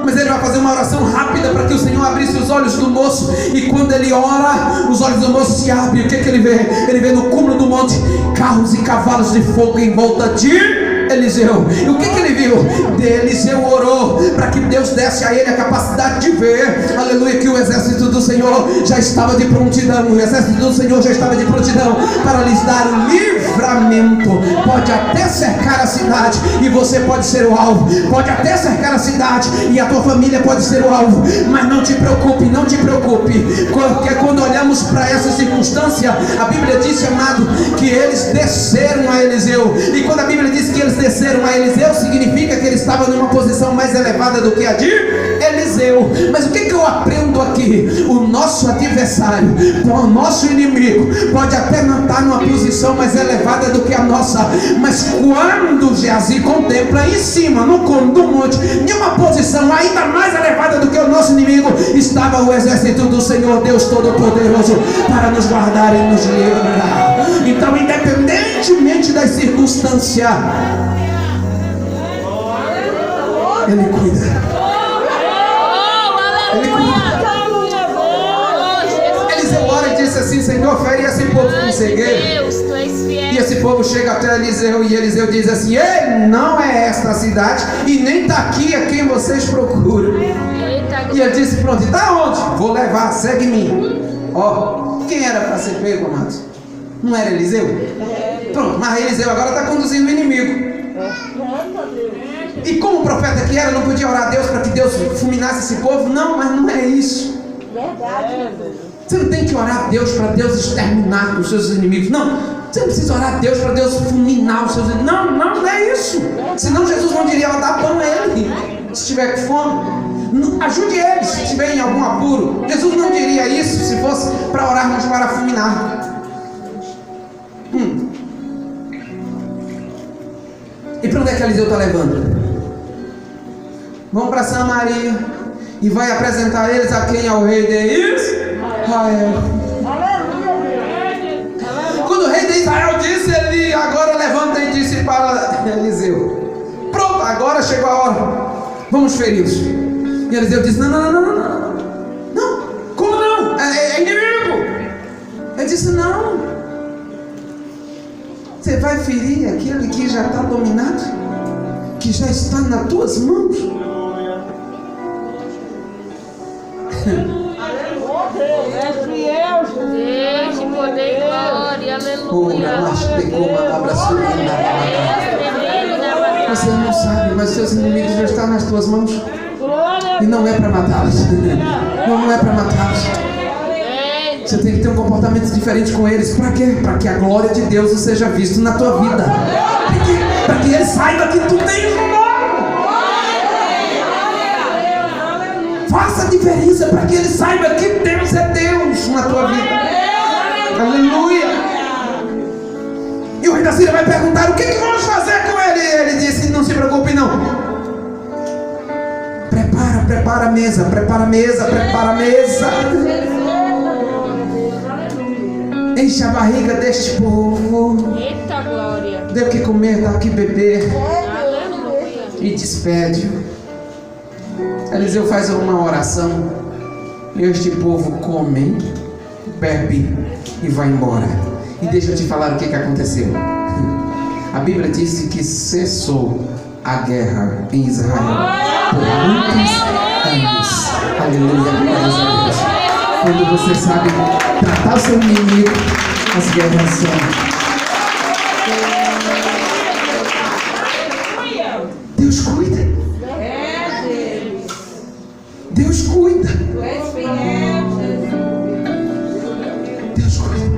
Mas ele vai fazer uma oração rápida para que o Senhor abrisse os olhos do moço. E quando ele ora, os olhos do moço se abrem. O que ele vê? Ele vê no cúmulo do monte carros e cavalos de fogo em volta de Eliseu. E o que ele viu? Eliseu orou para que Deus desse a ele a capacidade de ver, aleluia, que o exército do Senhor já estava de prontidão. O exército do Senhor já estava de prontidão para lhes dar o livramento. Pode até cercar a cidade e você pode ser o alvo. Pode até cercar a cidade e a tua família pode ser o alvo. Mas não te preocupe, não te preocupe, porque quando olhamos para essa circunstância, a Bíblia diz, amado, que eles desceram a Eliseu. E quando a Bíblia diz que eles desceram a Eliseu, significa que ele estava numa posição mais elevada do que a de Eliseu. Eliseu. Mas o que eu aprendo aqui? O nosso adversário, o nosso inimigo, pode até não estar numa posição mais elevada do que a nossa, mas quando Geazi contempla em cima, no cume do monte, em uma posição ainda mais elevada do que o nosso inimigo, estava o exército do Senhor Deus Todo-Poderoso para nos guardar e nos livrar. Então, independentemente das circunstâncias, Ele cuida. Ele cuida. Eliseu ora e disse assim: Senhor, fere esse povo com cegueira. E esse povo chega até Eliseu e Eliseu diz assim: ei, não é esta a cidade e nem está aqui a quem vocês procuram. E ele disse: pronto, está onde? Vou levar, segue-me. Ó, quem era para ser pego, amados? Não era Eliseu? Pronto, mas Eliseu agora está conduzindo o inimigo. E como o profeta que era, não podia orar a Deus para que Deus fulminasse esse povo? Não, mas não é isso. Você não tem que orar a Deus para Deus exterminar os seus inimigos. Não, você não precisa orar a Deus para Deus fulminar os seus inimigos. Não, não é isso. Senão Jesus não diria: dar pão a ele se tiver com fome. Ajude ele se estiver em algum apuro. Jesus não diria isso se fosse para orarmos para fulminar. E para onde é que Eliseu está levando? Vão para Samaria e vai apresentar eles a quem é o rei de Israel. Quando o rei de Israel disse, ele agora levanta e disse para Eliseu: pronto, agora chegou a hora, vamos feri-los. E Eliseu disse: não, como não? É inimigo. Ele disse: não, você vai ferir aquele que já está dominado, que já está nas tuas mãos. Deus, poder e glória, aleluia. Você não sabe, mas seus inimigos já estão nas tuas mãos. E não é para matá-los. Não é para matá-los. Você tem que ter um comportamento diferente com eles. Para quê? Para que a glória de Deus seja vista na tua vida. Para que ele saiba que tu tens um nome. Faça a diferença para que ele saiba que Deus é Deus na tua vida. Aleluia. E o rei da Síria vai perguntar: o que vamos fazer com ele? Ele disse: não se preocupe não. Prepara a mesa, prepara a mesa, prepara a mesa. Enche a barriga deste povo. Eita glória. Dê o que comer, dá o que beber. Aleluia. E despede. Eliseu faz uma oração. E este povo come, bebe e vai embora. E deixa eu te falar o que aconteceu. A Bíblia disse que cessou a guerra em Israel por muitos anos. Aleluia, glórias a Deus. Quando você sabe tratar o seu inimigo, as guerras são. Deus cuida. Deus cuida. Deus cuida. Deus cuida.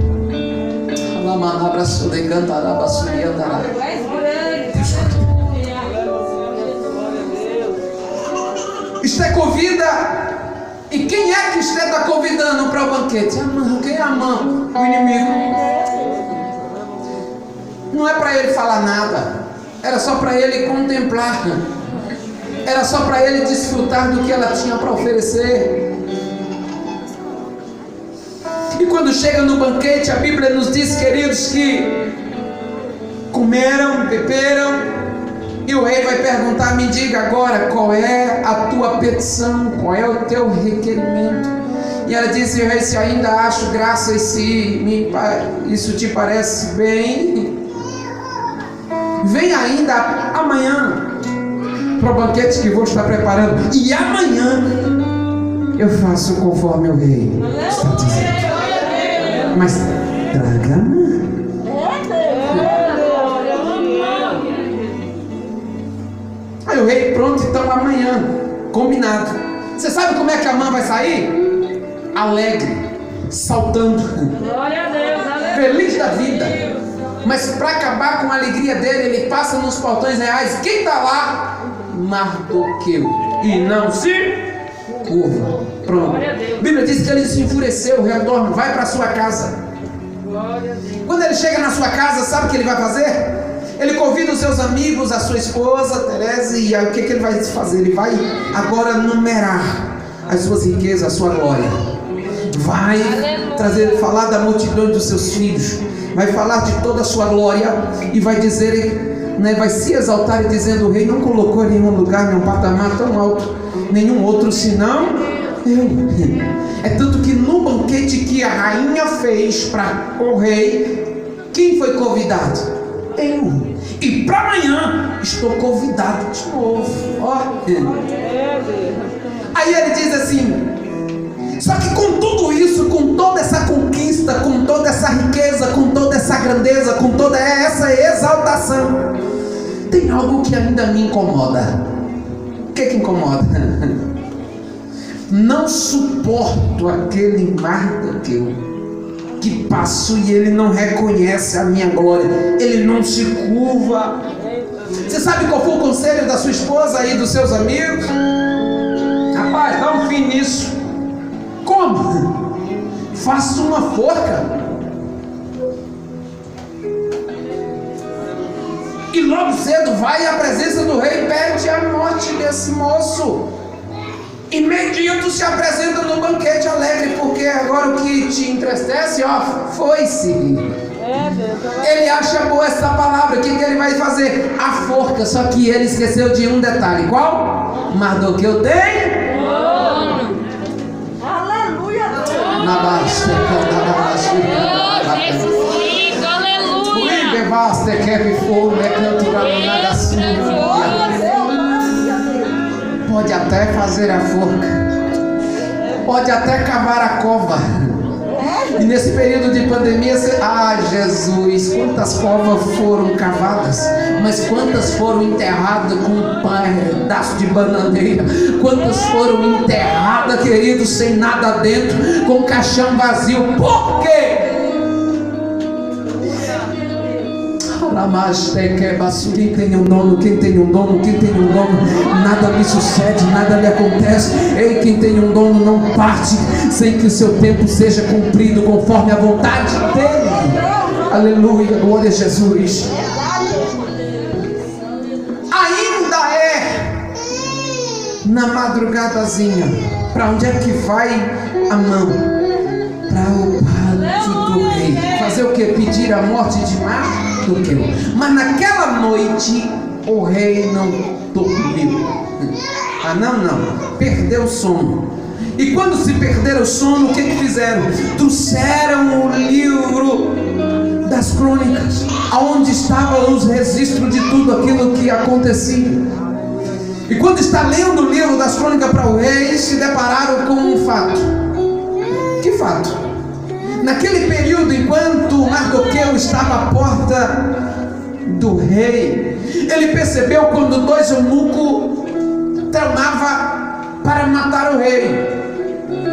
Isto é convida. E quem é que está convidando para o banquete? Amã. Quem é Amã? O inimigo. Não é para ele falar nada. Era só para ele contemplar. Era só para ele desfrutar do que ela tinha para oferecer. E quando chega no banquete, a Bíblia nos diz, queridos, que comeram, beberam. E o rei vai perguntar: me diga agora, qual é a tua petição? Qual é o teu requerimento? E ela disse: rei, se ainda acho graça e se isso te parece bem, vem ainda amanhã para o banquete que vou estar preparando. E amanhã eu faço conforme o rei está dizendo. Mas traga. Aí o rei: pronto, então amanhã, combinado. Você sabe como é que Amã vai sair? Alegre, saltando, feliz da vida. Mas para acabar com a alegria dele, ele passa nos portões reais. Quem está lá? Mardoqueu. E não se curva. Pronto. A Bíblia diz que ele se enfureceu, o retorno, vai para sua casa. Quando ele chega na sua casa, sabe o que ele vai fazer? Ele convida os seus amigos, a sua esposa, Teresa, e aí o que ele vai fazer? Ele vai agora numerar as suas riquezas, a sua glória. Vai falar da multidão dos seus filhos, vai falar de toda a sua glória e vai dizer, né, vai se exaltar e dizendo: o rei não colocou em nenhum lugar, nenhum patamar tão alto, nenhum outro senão eu. É tanto que no banquete que a rainha fez para o rei, quem foi convidado? Eu. E para amanhã estou convidado de novo. Ó. Aí ele diz assim: só que com tudo isso, com toda essa conquista, com toda essa riqueza, com toda essa grandeza, com toda essa exaltação, tem algo que ainda me incomoda. O que incomoda? Não suporto aquele Mardoqueu que passo e ele não reconhece a minha glória, ele não se curva. Você sabe qual foi o conselho da sua esposa e dos seus amigos? Rapaz, dá um fim nisso. Como? Faça uma forca e logo cedo vai à presença do rei e pede a morte desse moço. Imediato se apresenta no banquete alegre, porque agora o que te entristece, ó, foi-se. Ele acha boa essa palavra. O que ele vai fazer? A forca. Só que ele esqueceu de um detalhe. Qual? Mardoqueu tem? Aleluia! Na baixa, Jesus, aleluia! Devaste que me for, me cantura na pode até fazer a forca, pode até cavar a cova. E nesse período de pandemia, Jesus, quantas covas foram cavadas, mas quantas foram enterradas com um pedaço de bananeira, quantas foram enterradas, queridos, sem nada dentro, com um caixão vazio. Por quê? Quem tem um dono, quem tem um dono, quem tem um dono, nada lhe sucede, nada lhe acontece. Ei, quem tem um dono não parte sem que o seu tempo seja cumprido conforme a vontade dele. Aleluia, glória a Jesus. Ainda é na madrugadazinha. Para onde é que vai a mão? Para o pátio do rei. Fazer o que? Pedir a morte de Mardoqueu. Mas naquela noite o rei não dormiu. Não. Perdeu o sono. E quando se perderam o sono, o que fizeram? Trouxeram o livro das crônicas, onde estavam os registros de tudo aquilo que acontecia. E quando está lendo o livro das crônicas para o rei, se depararam com um fato. Que fato? Naquele período, enquanto Mardoqueu estava à porta do rei, ele percebeu quando dois eunucos tramavam para matar o rei.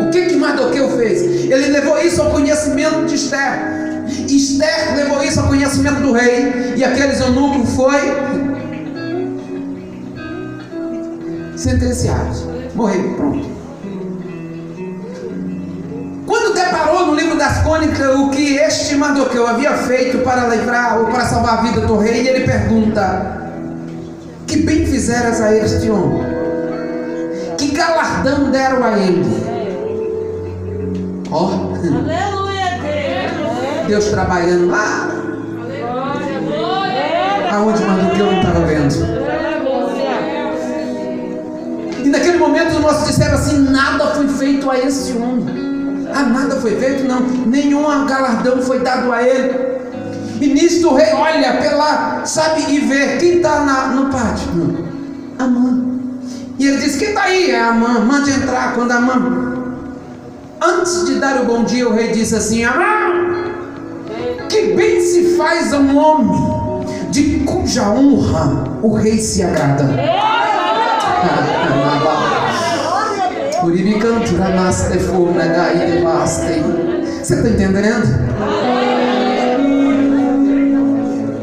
O que Mardoqueu fez? Ele levou isso ao conhecimento de Esther. Esther levou isso ao conhecimento do rei. E aqueles eunucos foram sentenciados, morreram, pronto. Quando deparou no livro das crônicas o que este Mardoqueu havia feito para livrar ou para salvar a vida do rei, ele pergunta: que bem fizeras a este homem? Que galardão deram a ele? Ó, Deus trabalhando lá, aonde Mardoqueu não estava vendo. E naquele momento nós disseram assim: nada foi feito a esse homem. Nada foi feito, não. Nenhum galardão foi dado a ele. E nisto o rei olha pela, e vê quem está no pátio. Amã. E ele diz: quem está aí? É Amã, mande entrar. Quando Amã, antes de dar o bom dia, o rei disse assim: Amã, que bem se faz a um homem de cuja honra o rei se agrada. Você está entendendo?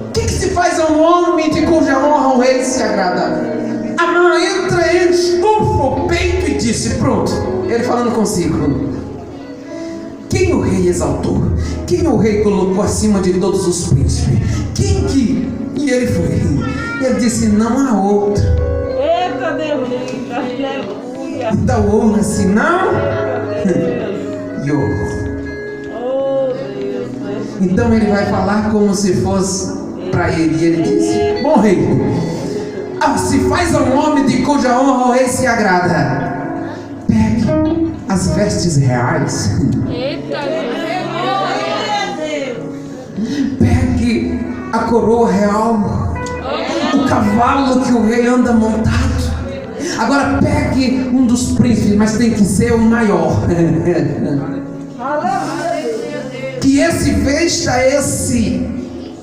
O que se faz a um homem de cuja honra o rei se agrada? Amã entra, estufa o peito e disse: pronto, ele falando consigo, quem o rei exaltou? Quem o rei colocou acima de todos os príncipes? Quem que... E ele foi. Ele disse: não há outro. Eita Deus, aleluia. Então honra senão e Oh Deus. Então ele vai falar como se fosse para ele. E ele disse: bom rei, se faz a um homem de cuja honra o rei se agrada, pegue as vestes reais, Eita, pegue a coroa real, o cavalo que o rei anda montado. Agora pegue um dos príncipes, mas tem que ser o maior. Que esse vesta esse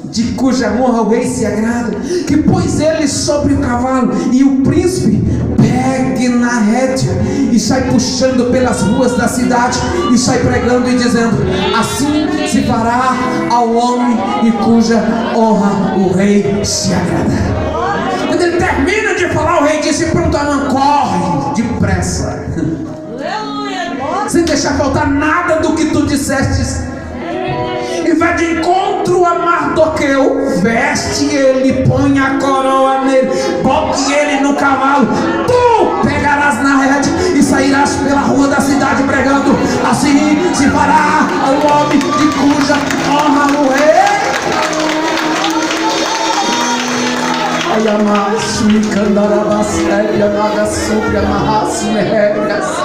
de cuja honra o rei se agrada, que pôs ele sobre o cavalo, e o príncipe pegue na rédea e sai puxando pelas ruas da cidade e sai pregando e dizendo: assim se fará ao homem em cuja honra o rei se agrada. Quando ele termina de falar, o rei disse: pronto, Amã, corre depressa, sem deixar faltar nada do que tu dissestes, e vai de encontro a Mardoqueu, veste ele, põe a coroa nele, bote ele no cavalo, tu pegarás na rédea e sairás pela rua da cidade pregando: assim se fará ao homem de cuja honra o rei. Ai, amasso, me candarabasséria, nada sobre amarraço, merregra, assim.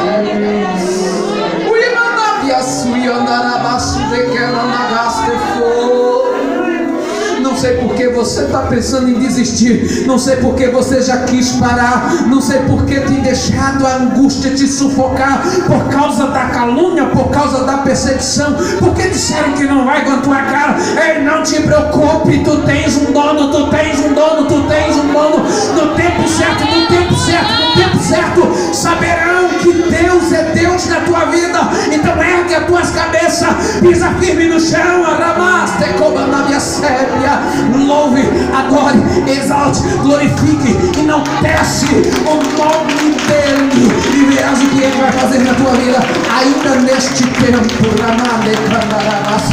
Não sei porque você está pensando em desistir, não sei porque você já quis parar, não sei porque tem deixado a angústia te sufocar, por causa da calúnia, por causa da perseguição, porque disseram que não vai com a tua cara. Ei, não te preocupe, tu tens um dono, tu tens um dono, tu tens um dono. No tempo certo, no tempo certo, no tempo certo, saberão que Deus é Deus na tua vida. Então ergue as tuas cabeças, pisa firme no chão, arramaste, comanda minha séria, louve, adore, exalte, glorifique, enaltece o nome dele, e verás o que ele vai fazer na tua vida ainda neste tempo. Ramade, candarabas,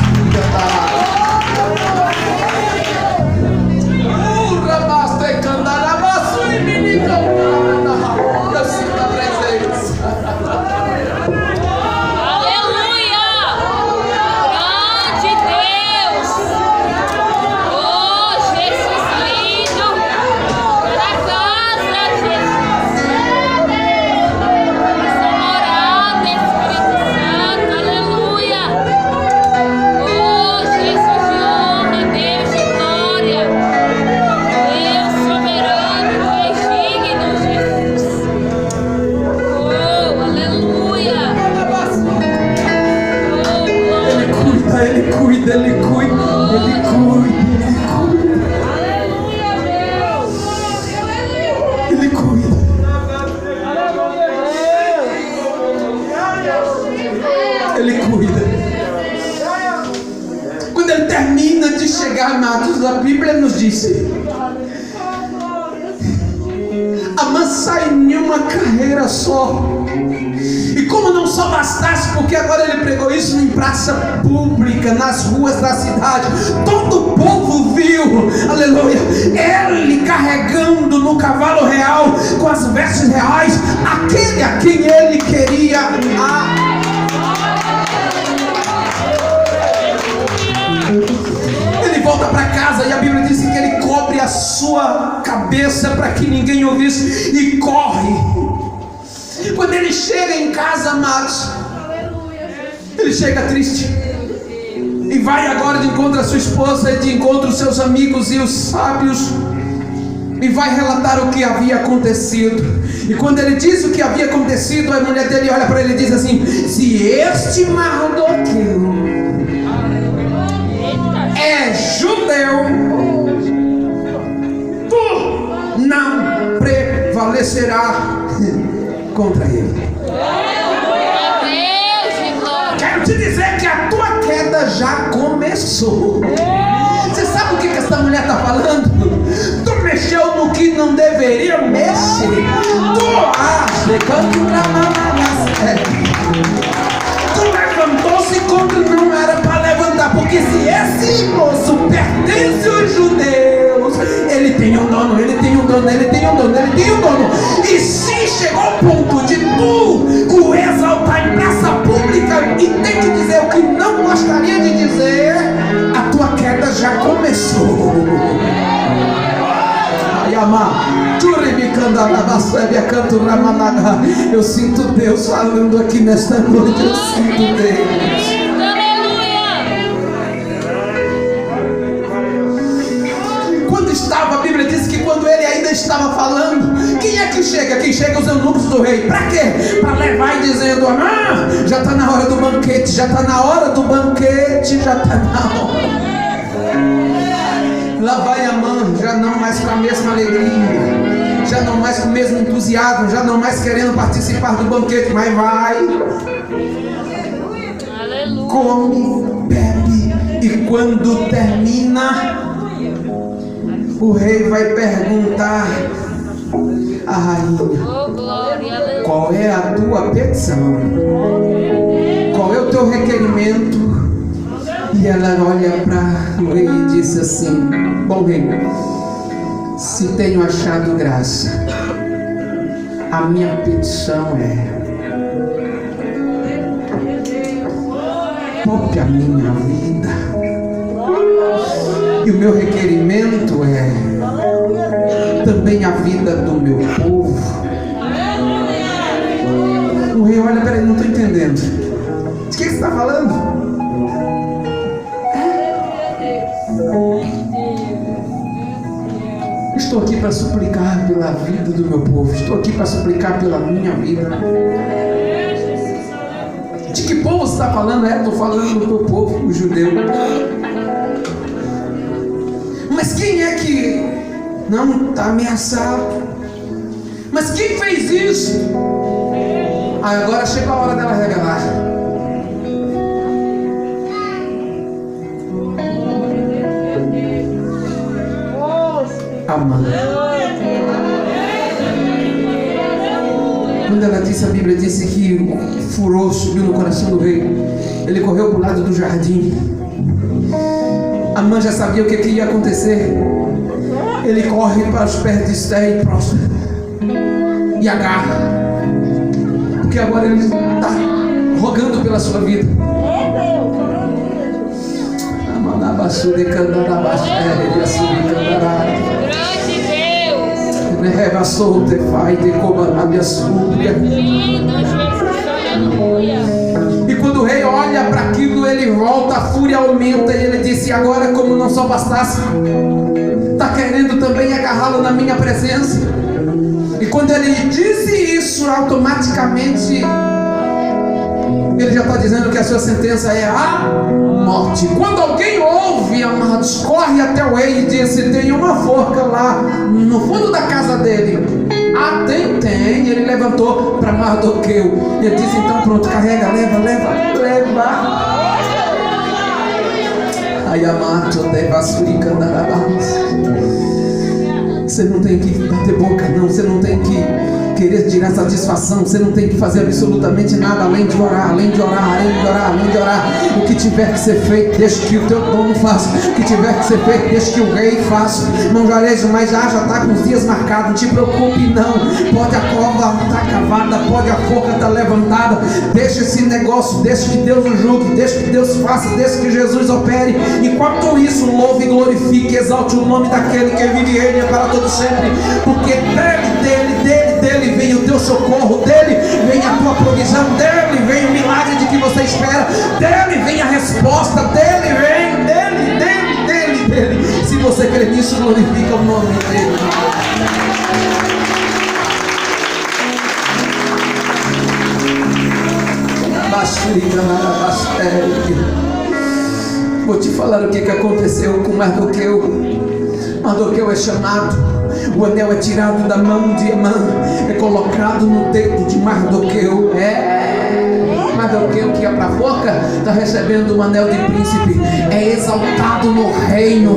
ramaste, candarabas, e eu sinto a presença. aleluia! Grande Deus! Oh, Jesus lindo! Para casa, Jesus! Essa morada, Espírito Santo, aleluia! Oh, Jesus de honra, Deus de glória! Deus soberano, tu és digno, Jesus! Oh, aleluia! Oh, glória! Ele cuida, ele cuida, ele cuida, ele cuida, ele cuida. Ele cuida. Quando ele termina de chegar, amados, a Bíblia nos diz: Amã sai em uma carreira só. E como não só bastasse, porque agora ele pregou isso em praça pública, nas ruas da cidade, todo o povo viu, aleluia, ele carregando no cavalo real, com as vestes reais, aquele a quem ele queria Ele volta para casa e a Bíblia diz que ele cobre a sua cabeça para que ninguém ouvisse e corre. Quando ele chega em casa, amados, ele chega triste e vai agora de encontro à sua esposa e de encontro aos seus amigos e os sábios, e vai relatar o que havia acontecido. E quando ele diz o que havia acontecido, a mulher dele olha para ele e diz assim: se este Mardoqueu é judeu, tu não prevalecerá contra ele. Deus de glória! Quero te dizer que a tua queda já começou. Você sabe o que essa mulher está falando? Tu mexeu no que não deveria mexer. Tu outro não era para levantar, porque se esse moço pertence aos judeus, ele tem um dono, ele tem um dono, ele tem um dono, ele tem um dono. E se chegou ao ponto de tu o exaltar em praça pública e tem que dizer o que não gostaria de dizer, a tua queda já começou. Eu sinto Deus falando aqui nesta noite. Eu sinto Deus. Quando estava, a Bíblia diz que quando ele ainda estava falando, quem é que chega? Quem chega? Os eunucos do rei. Para quê? Para levar e dizendo: já está na hora do banquete, já está na hora do banquete, já está na hora. Lá vai Amã, já não mais com a mesma alegria, já não mais com o mesmo entusiasmo, já não mais querendo participar do banquete, mas vai, come, bebe, e quando termina, o rei vai perguntar à rainha: qual é a tua petição? Qual é o teu requerimento? E ela olha para o rei e diz assim: bom rei, se tenho achado graça, a minha petição é: poupe a minha vida. E o meu requerimento é também a vida do meu povo. O rei olha: peraí, não estou entendendo. De que você está falando? Estou aqui para suplicar pela vida do meu povo. Estou aqui para suplicar pela minha vida. De que povo você está falando? Estou falando do teu povo, o judeu. Mas quem é que não está ameaçado? Mas quem fez isso? Agora chegou a hora dela revelar. Amã. Quando ela disse, a Bíblia disse que o furor subiu no coração do rei. Ele correu para o lado do jardim. Amã já sabia o que ia acontecer. Ele corre para os pés de Esther e prostra e agarra, porque agora ele está rogando pela sua vida. E quando o rei olha para aquilo, ele volta, a fúria aumenta, e ele disse: agora, como não só bastasse, está querendo também agarrá-lo na minha presença. E quando ele disse isso, automaticamente ele já está dizendo que a sua sentença é a morte. Quando alguém ouve, amados, corre até o rei e diz: tem uma forca lá no fundo da casa dele. Ah, tem. Ele levantou para Mardoqueu. Ele disse: então pronto, carrega, leva. Aí amato deva suricandarabas. Você não tem que bater boca, não. Você não tem que querer tirar satisfação. Você não tem que fazer absolutamente nada além de orar. O que tiver que ser feito, deixa que o teu dono faça. O que tiver que ser feito, deixa que o rei faça. Não jarejo, mas já está com os dias marcados. Não te preocupe, não. Pode a cova estar cavada, pode a forca estar levantada. Deixa esse negócio, deixa que Deus o julgue, deixa que Deus faça, deixa que Jesus opere. Enquanto isso, louve, glorifique, exalte o nome daquele que vive e reina para todo sempre. Porque dele vem o teu socorro, dele vem a tua provisão, dele vem o milagre de que você espera, dele vem a resposta, dele. Se você crê nisso, glorifica o nome dele. Vou te falar o que aconteceu com Mardoqueu. Mardoqueu é chamado, o anel é tirado da mão de Amã, é colocado no dedo de Mardoqueu. Mardoqueu que ia para a forca está recebendo um anel de príncipe, é exaltado no reino.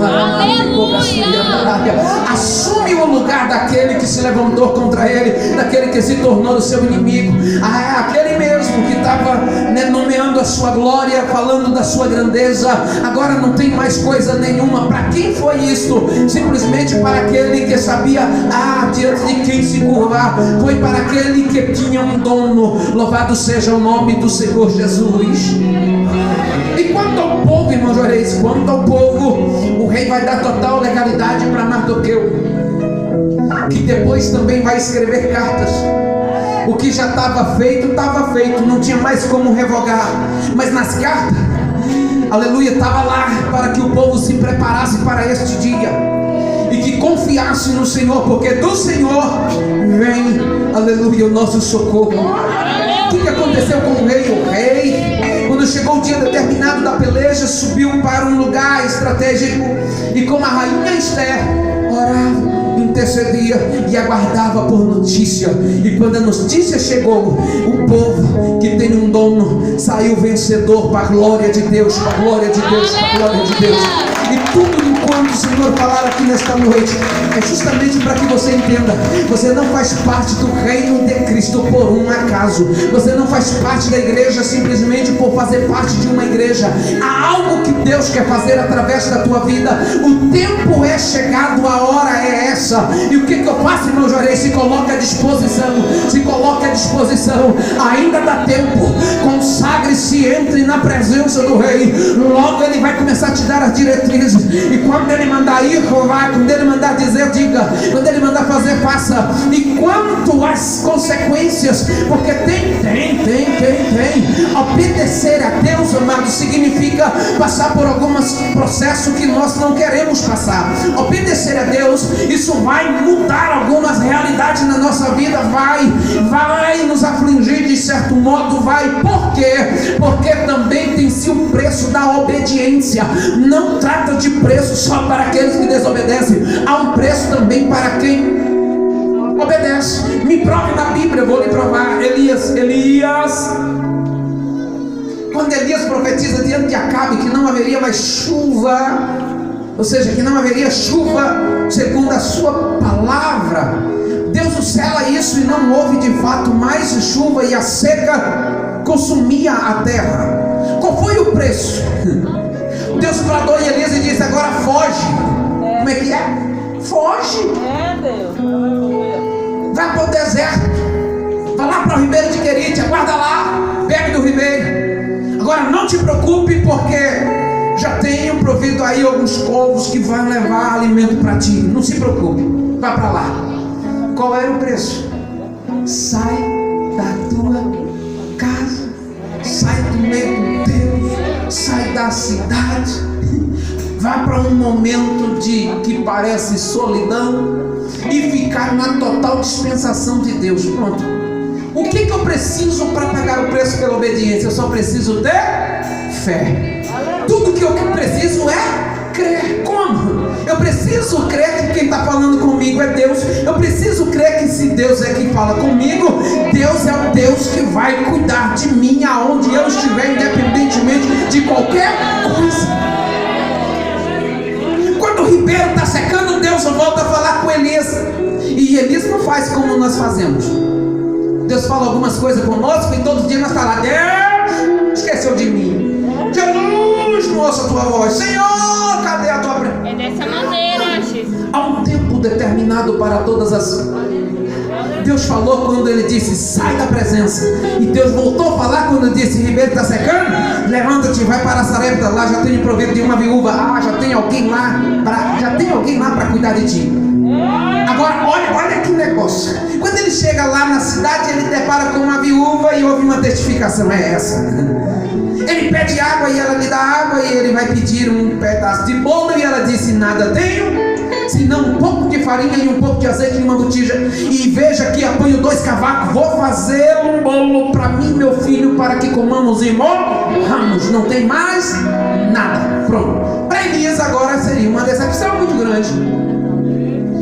Assume o lugar daquele que se levantou contra ele, daquele que se tornou o seu inimigo. É aquele mesmo que estava nomeando a sua glória, falando da sua grandeza, agora não tem mais coisa nenhuma. Para quem foi isto? Simplesmente para aquele que sabia diante de quem se curvar. Foi para aquele que tinha um dono. Louvado seja o nome do Senhor Jesus. E quanto ao povo, irmãos, quanto ao povo, o rei vai dar total legalidade para Mardoqueu, que depois também vai escrever cartas. O que já estava feito, não tinha mais como revogar. Mas nas cartas, aleluia, estava lá para que o povo se preparasse para este dia e que confiasse no Senhor, porque do Senhor vem, aleluia, o nosso socorro. O que aconteceu com o rei? O rei, quando chegou o dia determinado da peleja, subiu para um lugar estratégico e, como a rainha Esther, orava, intercedia e aguardava por notícia. E quando a notícia chegou, o povo que tem um dono saiu vencedor para a glória de Deus, para a glória de Deus, para a glória de Deus. E tudo enquanto o Senhor falar aqui nesta noite é justamente para que você entenda: você não faz parte do reino de Cristo por um acaso. Você não faz parte da igreja simplesmente por fazer parte de uma igreja. Há algo que Deus quer fazer através da tua vida. O tempo é chegado, a hora é essa. E o que eu faço, irmão Jorei? Se coloca à disposição. Se coloca à disposição. Ainda dá tempo. Consagre-se, entre na presença do rei. Logo ele vai começar a te dar as diretrizes. E quando ele mandar ir, vai. Quando ele mandar dizer, diga. Quando ele mandar fazer, faça. E quanto às consequências, porque tem. Obedecer a Deus, amado, significa passar por alguns processos que nós não queremos passar. Obedecer a Deus, isso vai mudar algumas realidades na nossa vida, vai nos afligir de certo modo, vai. Por quê? Porque também tem-se o preço da obediência. Não trata de preço só para aqueles que desobedecem, há um preço também para quem obedece. Me prove na Bíblia, eu vou lhe provar. Elias, quando Elias profetiza diante de Acabe que não haveria mais chuva, ou seja, que não haveria chuva segundo a sua palavra, Deus sela isso e não houve de fato mais chuva, e a seca consumia a terra. Qual foi o preço? Deus bradou em Elias e disse: agora foge. Como é que é? Foge. Deus. Vai para o deserto. Vai lá para o ribeiro de Querite. Aguarda lá. Bebe do ribeiro. Agora não te preocupe, porque já tenho provido aí alguns povos que vão levar alimento para ti. Não se preocupe. Vá para lá. Qual era o preço? Sai da tua casa. Sai do meio do teu. Sai da cidade. Vá para um momento que parece solidão e ficar na total dispensação de Deus. Pronto. O que eu preciso para pagar o preço pela obediência? Eu só preciso ter fé. Tudo que eu preciso é crer. Como? Eu preciso crer que quem está falando comigo é Deus. Eu preciso crer que se Deus é quem fala comigo, Deus é o Deus que vai cuidar de mim aonde eu estiver, independentemente de qualquer coisa. Quando o ribeiro está secando, Deus volta a falar com Elias. E Elias não faz como nós fazemos. Deus fala algumas coisas conosco e todos os dias nós falamos: Deus esqueceu de mim. Jesus, não ouça a tua voz. Senhor, cadê a tua presença? É dessa maneira, Jesus. Há um tempo determinado para todas as... Deus falou quando ele disse: sai da presença. E Deus voltou a falar quando disse: ribeiro está secando, levanta-te, vai para a Sarepta, lá já tenho provido de uma viúva. Já tem alguém lá para cuidar de ti. Agora olha que negócio. Quando ele chega lá na cidade, ele depara com uma viúva e ouve uma testificação. É essa. Ele pede água e ela lhe dá água, e ele vai pedir um pedaço de bolo e ela disse: nada tenho senão um pouco de farinha e um pouco de azeite em uma botija, e veja que apanho 2 cavacos, vou fazer um bolo para mim, meu filho, para que comamos e morramos. Não tem mais nada. Pronto. Para Elias agora seria uma decepção muito grande.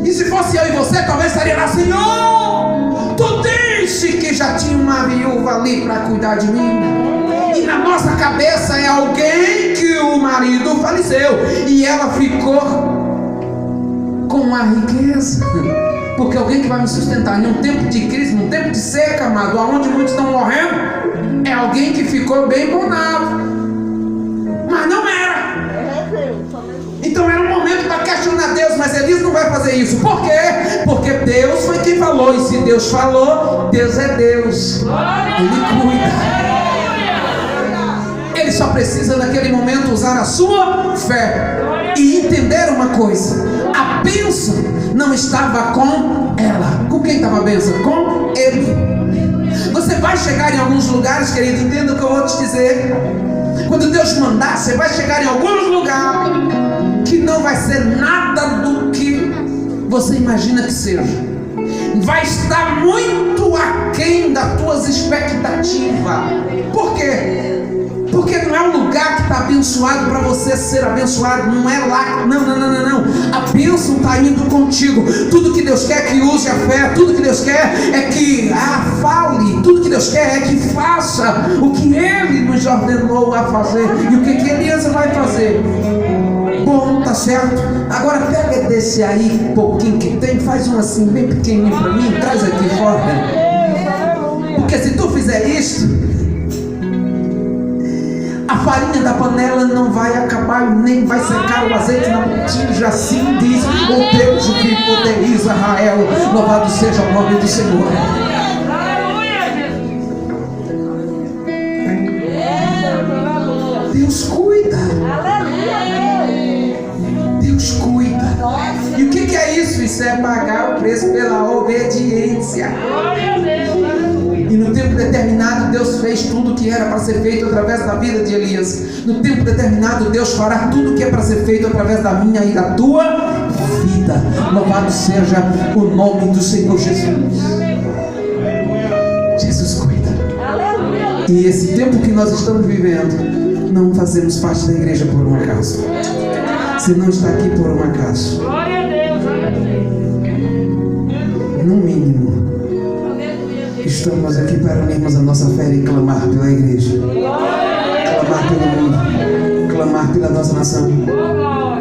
E se fosse eu e você, talvez estaria lá: Senhor, tu disse que já tinha uma viúva ali para cuidar de mim. E na nossa cabeça é alguém que o marido faleceu e ela ficou com a riqueza. Porque alguém que vai me sustentar em um tempo de crise, num tempo de seca, amado, onde muitos estão morrendo, é alguém que ficou bem bonado. Mas não era. Então era um momento para questionar Deus, mas Elias não vai fazer isso. Por quê? Porque Deus foi quem falou. E se Deus falou, Deus é Deus. Ele cuida. Ele só precisa naquele momento usar a sua fé e entender uma coisa: a bênção não estava com ela. Com quem estava a bênção? Com ele. Você vai chegar em alguns lugares, querido, entenda o que eu vou te dizer. Quando Deus mandar, você vai chegar em alguns lugares que não vai ser nada do que você imagina que seja. Vai estar muito aquém das tuas expectativas. Por quê? Porque não é um lugar que está abençoado para você ser abençoado. Não é lá. Não. A bênção está indo contigo. Tudo que Deus quer é que use a fé. Tudo que Deus quer é que fale. Tudo que Deus quer é que faça o que Ele nos ordenou a fazer. E o que Elias vai fazer? Bom, tá certo. Agora pega desse aí, pouquinho que tem, faz um assim bem pequenininho para mim, traz aqui fora. Porque se tu fizer isso, a farinha da panela não vai acabar, nem vai secar o azeite na botija. Assim diz o Deus que poder Israel. Louvado seja o nome do Senhor. Deus cuida. Deus cuida. E o que é isso? Isso é pagar o preço pela obediência. E no tempo determinado Deus fez tudo o que era para ser feito através da vida de Elias. No tempo determinado Deus fará tudo o que é para ser feito através da minha e da tua vida. Louvado seja o nome do Senhor Jesus. Jesus cuida. E esse tempo que nós estamos vivendo, não fazemos parte da igreja por um acaso. Você não está aqui por um acaso. No mínimo, estamos aqui para unirmos a nossa fé e clamar pela igreja, clamar pelo mundo, clamar pela nossa nação.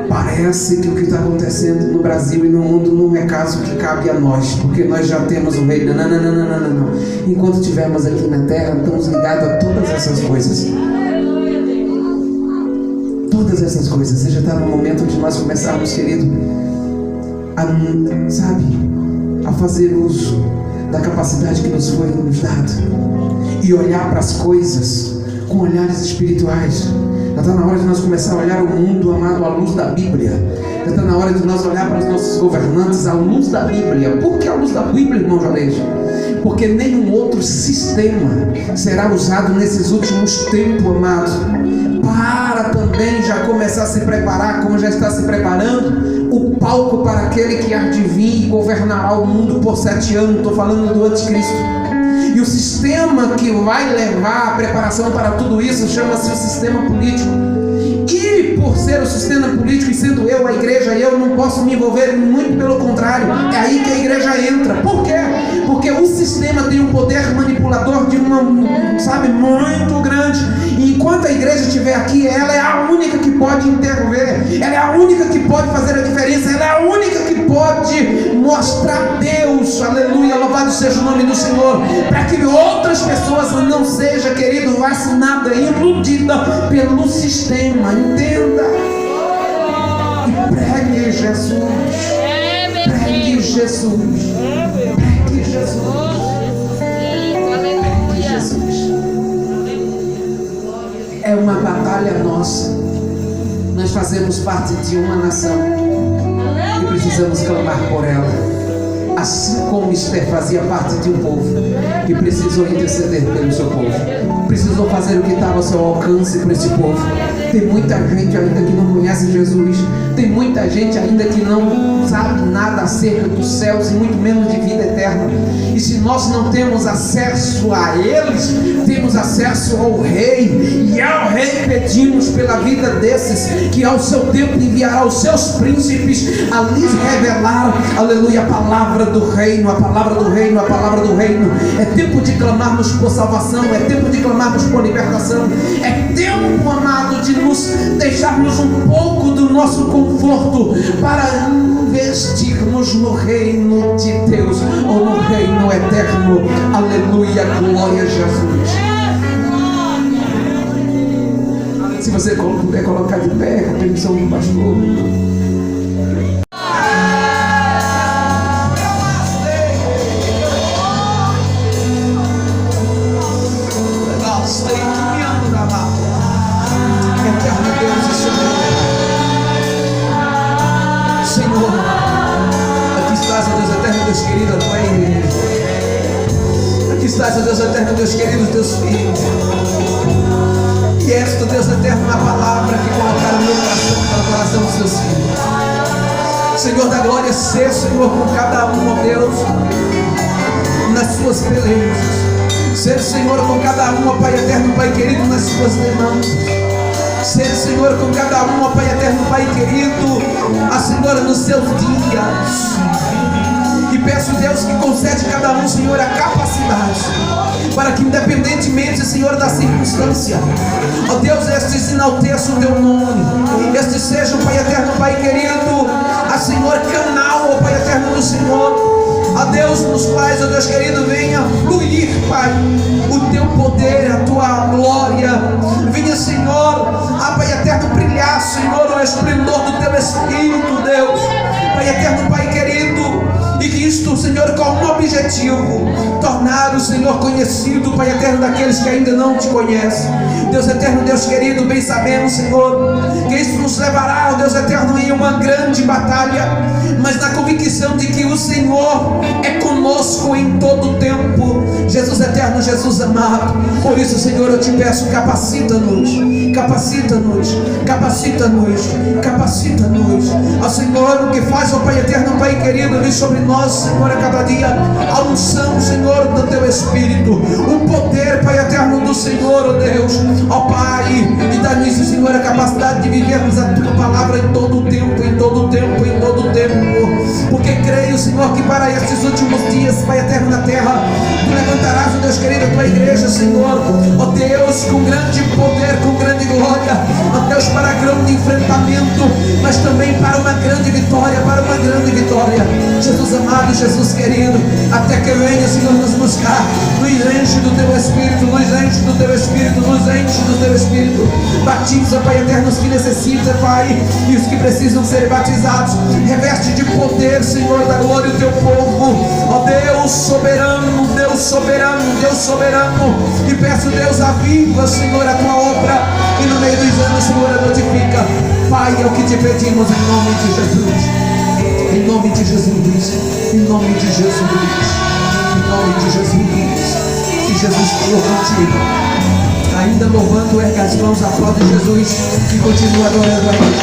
Parece que o que está acontecendo no Brasil e no mundo não é caso que cabe a nós, porque nós já temos o reino. Não. Enquanto estivermos aqui na terra, estamos ligados a todas essas coisas. Todas essas coisas. Você já está no momento de nós começarmos, querido, a fazer uso da capacidade que nos foi dado e olhar para as coisas com olhares espirituais. Já está na hora de nós começar a olhar o mundo, amado, à luz da Bíblia. Já está na hora de nós olhar para os nossos governantes à luz da Bíblia. Por que à luz da Bíblia, irmão Jaleja? Porque nenhum outro sistema será usado nesses últimos tempos, amado, para também já começar a se preparar, como já está se preparando, o palco para aquele que há de vir e governará o mundo por 7 anos. Estou falando do anticristo. E o sistema que vai levar a preparação para tudo isso chama-se o sistema político. E por ser o sistema político e sendo eu a igreja, eu não posso me envolver, muito pelo contrário, é aí que a igreja entra. Por quê? Porque o sistema tem um poder manipulador de muito grande. E enquanto a igreja estiver aqui, ela é a única que pode intervir, ela é a única que pode fazer a diferença, ela é a única que pode mostrar Deus, aleluia, louvado seja o nome do Senhor, para que outras pessoas não sejam, querido, vacinada, iludida pelo sistema. Entenda e pregue Jesus, pregue Jesus, pregue Jesus, pregue Jesus. É uma batalha nossa. Nós fazemos parte de uma nação e precisamos clamar por ela, assim como Esther fazia parte de um povo que precisou interceder pelo seu povo, precisou fazer o que estava ao seu alcance para esse povo. Tem muita gente ainda que não conhece Jesus, tem muita gente ainda que não sabe nada acerca dos céus e muito menos de vida eterna. E se nós não temos acesso a eles, temos acesso ao Rei, e ao Rei pedimos pela vida desses, que ao seu tempo enviará os seus príncipes a lhes revelar, aleluia, a palavra do reino, a palavra do reino, a palavra do reino. É tempo de clamarmos por salvação, é tempo de clamarmos por libertação, é tempo, amado, de nos deixarmos um pouco do nosso conforto para investirmos no reino de Deus, ou no reino eterno. Aleluia, glória a Jesus. Se você puder colocar de pé, com a permissão do pastor. Eterno Deus e Senhor, aqui estás, ó Deus eterno, Deus querido, a tua igreja. Aqui estás, ó Deus eterno, Deus querido, os teus filhos. E esta, Deus eterno, a palavra que colocaram no meu coração, para o coração dos teus filhos. Senhor da glória, ser, Senhor, com cada um, ó Deus, nas suas pelejas. Ser, Senhor, com cada um, ó Pai eterno, Pai querido, nas suas demandas. Ser, Senhor, com cada um, ó Pai eterno, Pai querido, a Senhor, nos seus dias. E peço, Deus, que concede a cada um, Senhor, a capacidade, para que independentemente, Senhor, da circunstância, ó Deus, estes enalteçam o teu nome, estes sejam, Pai eterno, Pai querido, a Senhor, canal, ó Pai eterno do Senhor. Ó Deus, nos quais, ó Deus querido, venha fluir, Pai, o teu poder, a tua glória. Venha, Senhor, Pai eterno, brilhar, Senhor, o esplendor do teu Espírito, Deus. Pai eterno, Pai querido, e que isto, Senhor, com um objetivo: tornar o Senhor conhecido, Pai eterno, daqueles que ainda não te conhecem. Deus eterno, Deus querido, bem sabemos, Senhor, que isso nos levará, ó Deus eterno, em uma grande batalha, mas na convicção de que o Senhor é conosco em todo o tempo. Jesus eterno, Jesus amado, por isso, Senhor, eu te peço, capacita-nos, capacita-nos, capacita-nos, capacita-nos. Ó Senhor, o que faz, ó Pai eterno, Pai querido, vem sobre nós, Senhor, a cada dia a unção, Senhor, do teu Espírito, o poder, Pai eterno, do Senhor, ó Deus, ó Pai, e dá-nos, Senhor, a capacidade de vivermos a tua palavra em todo o tempo, em todo o tempo, em todo o tempo, porque creio, Senhor, que para estes últimos dias, Pai eterno na terra, tu levantarás, ó Deus querido, a tua igreja, Senhor, ó Deus, com grande poder, com grande glória, ó Deus, para grande enfrentamento, mas também para uma grande vitória, para uma grande vitória. Jesus amado, Jesus querido, até que venha, Senhor, nos buscar, nos enche do teu Espírito, nos enche do teu Espírito, nos enche do teu Espírito. Batiza, Pai eterno, os que necessitam, Pai, e os que precisam ser batizados. Reveste de poder, Senhor, da glória o teu povo, ó Deus soberano, Deus soberano, Deus soberano. E peço, Deus, aviva, Senhor, a tua obra, e no meio dos anos, Senhor, notifica. Pai, é o que te pedimos em nome de Jesus, em nome de Jesus, em nome de Jesus, em nome de Jesus. Se Jesus falou contigo, ainda louvando, erga as mãos, aplaude Jesus e continua adorando a Ele.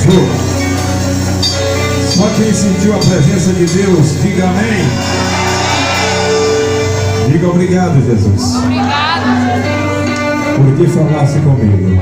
comigo. Só quem sentiu a presença de Deus, diga amém. Diga obrigado, Jesus. Obrigado. Por que falasse comigo.